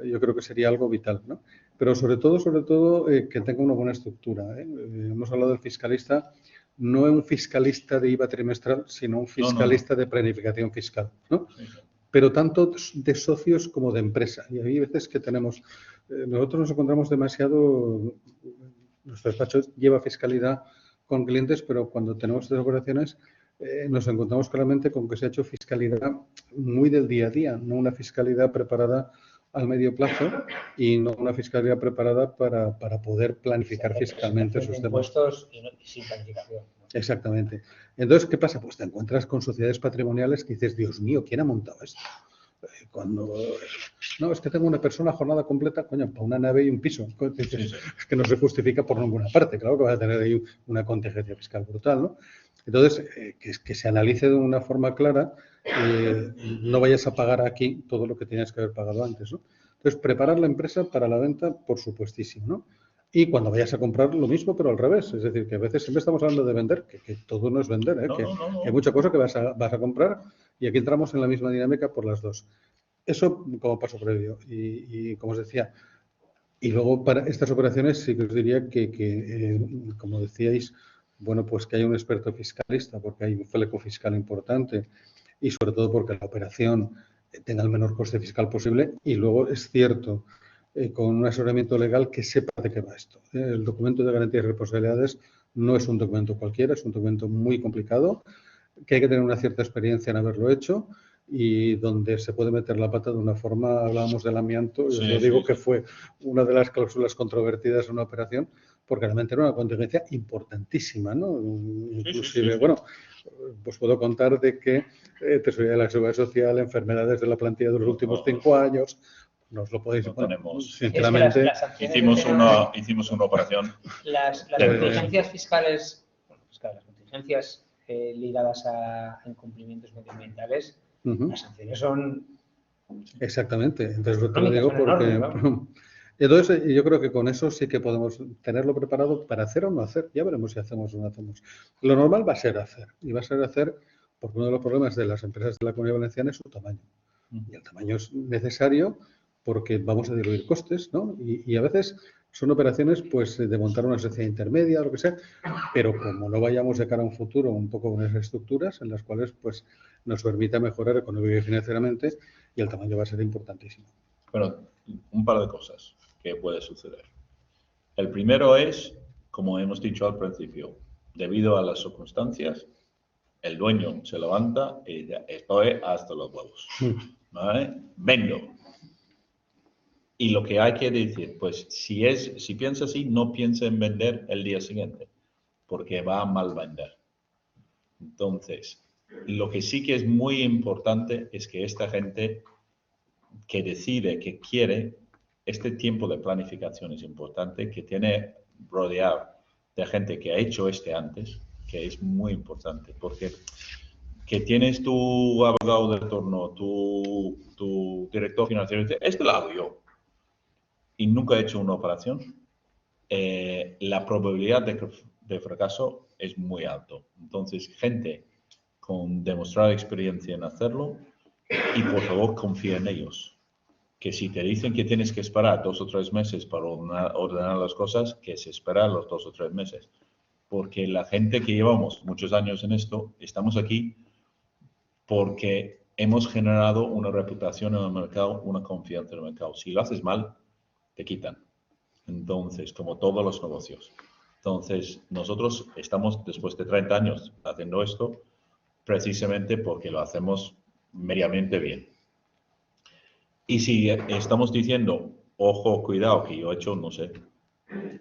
yo creo que sería algo vital, ¿no? Pero sobre todo que tenga una buena estructura, ¿eh? Hemos hablado del fiscalista, no un fiscalista de IVA trimestral, sino un fiscalista de planificación fiscal, ¿no? Pero tanto de socios como de empresa. Y hay veces que tenemos, nosotros nos encontramos demasiado, nuestro despacho lleva fiscalidad con clientes, pero cuando tenemos estas operaciones nos encontramos claramente con que se ha hecho fiscalidad muy del día a día, no una fiscalidad preparada al medio plazo y no una fiscalidad preparada para poder planificar fiscalmente esos temas. Impuestos y sin planificación. Exactamente. Entonces, ¿qué pasa? Pues te encuentras con sociedades patrimoniales que dices, Dios mío, ¿quién ha montado esto? Cuando, no, es que tengo una persona jornada completa, coño, para una nave y un piso. Es que no se justifica por ninguna parte. Claro que va a tener ahí una contingencia fiscal brutal, ¿no? Entonces, que se analice de una forma clara, no vayas a pagar aquí todo lo que tenías que haber pagado antes, ¿no? Entonces, preparar la empresa para la venta, por supuestísimo, ¿no? Y cuando vayas a comprar lo mismo, pero al revés. Es decir, que a veces siempre estamos hablando de vender, que todo no es vender, ¿eh? No, Que no. hay mucha cosa que vas a comprar y aquí entramos en la misma dinámica por las dos. Eso como paso previo. Y como os decía, y luego para estas operaciones sí que os diría que como decíais, bueno, pues que hay un experto fiscalista porque hay un fleco fiscal importante y sobre todo porque la operación tenga el menor coste fiscal posible. Y luego es cierto, con un asesoramiento legal que sepa de qué va esto. El documento de garantías y responsabilidades no es un documento cualquiera, es un documento muy complicado, que hay que tener una cierta experiencia en haberlo hecho y donde se puede meter la pata de una forma, hablábamos del amianto, y os lo digo que fue una de las cláusulas controvertidas en una operación, porque realmente era una contingencia importantísima, ¿no? Inclusive, bueno, pues puedo contar de que Tesorería de la Seguridad Social, enfermedades de la plantilla de los últimos 5 años, no os lo podéis poner. Sinceramente, hicimos una operación. Las contingencias fiscales, las contingencias ligadas a incumplimientos medioambientales, las sanciones son... Exactamente, entonces te lo digo porque... Entonces, yo creo que con eso sí que podemos tenerlo preparado para hacer o no hacer. Ya veremos si hacemos o no hacemos. Lo normal va a ser hacer. Y va a ser hacer porque uno de los problemas de las empresas de la Comunidad Valenciana es su tamaño. Y el tamaño es necesario porque vamos a diluir costes, ¿no? Y a veces son operaciones pues de montar una sociedad intermedia o lo que sea, pero como no vayamos de cara a un futuro un poco con esas estructuras en las cuales pues nos permita mejorar económica y financieramente y el tamaño va a ser importantísimo. Bueno, un par de cosas que puede suceder. El primero es, como hemos dicho al principio, debido a las circunstancias, el dueño se levanta y dice, estoy hasta los huevos, ¿vale? Vendo. Y lo que hay que decir, pues si piensa así, no piensa en vender el día siguiente, porque va a mal vender. Entonces, lo que sí que es muy importante es que esta gente que decide, que quiere, este tiempo de planificación es importante, que tiene rodeado de gente que ha hecho antes, que es muy importante, porque que tienes tu abogado de turno, tu director financiero, y dice, esto lo hago yo, y nunca he hecho una operación, la probabilidad de fracaso es muy alto. Entonces, gente con demostrada experiencia en hacerlo, y por favor confía en ellos. Que si te dicen que tienes que esperar 2 o 3 meses para ordenar las cosas, que se espera los 2 o 3 meses. Porque la gente que llevamos muchos años en esto, estamos aquí porque hemos generado una reputación en el mercado, una confianza en el mercado. Si lo haces mal, te quitan. Entonces, como todos los negocios. Entonces, nosotros estamos, después de 30 años haciendo esto, precisamente porque lo hacemos medianamente bien. Y si estamos diciendo, ojo, cuidado, que yo he hecho, no sé,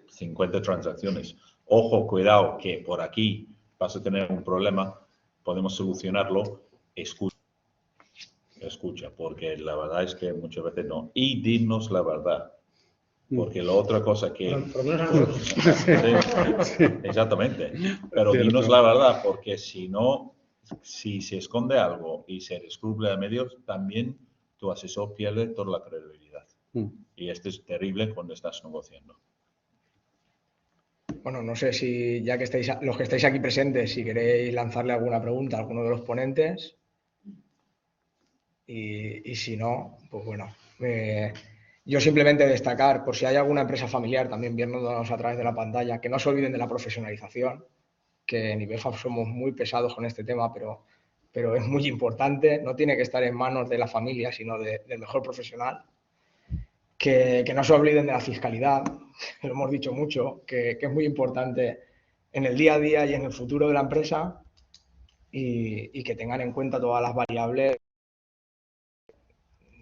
50 transacciones, ojo, cuidado, que por aquí vas a tener un problema, podemos solucionarlo, escucha, porque la verdad es que muchas veces no. Y dinos la verdad. Porque la otra cosa que... Sí, exactamente. Pero dinos la verdad, porque si no, si se esconde algo y se descubre a medios, también tu asesor pierde toda la credibilidad. Y esto es terrible cuando estás negociando. Bueno, no sé si ya que los que estáis aquí presentes, si queréis lanzarle alguna pregunta a alguno de los ponentes. Y si no, pues bueno. Yo simplemente destacar, por si hay alguna empresa familiar también viéndonos a través de la pantalla, que no se olviden de la profesionalización, que en IBEFA somos muy pesados con este tema, pero es muy importante, no tiene que estar en manos de la familia, sino del mejor profesional. Que no se olviden de la fiscalidad, que lo hemos dicho mucho, que es muy importante en el día a día y en el futuro de la empresa y que tengan en cuenta todas las variables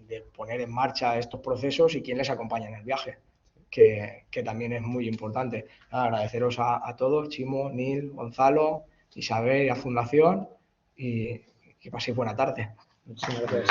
de poner en marcha estos procesos y quién les acompaña en el viaje, que también es muy importante. Nada, agradeceros a todos, Chimo, Nil, Gonzalo, Isabel y a Fundación y que paséis buena tarde. Muchísimas gracias.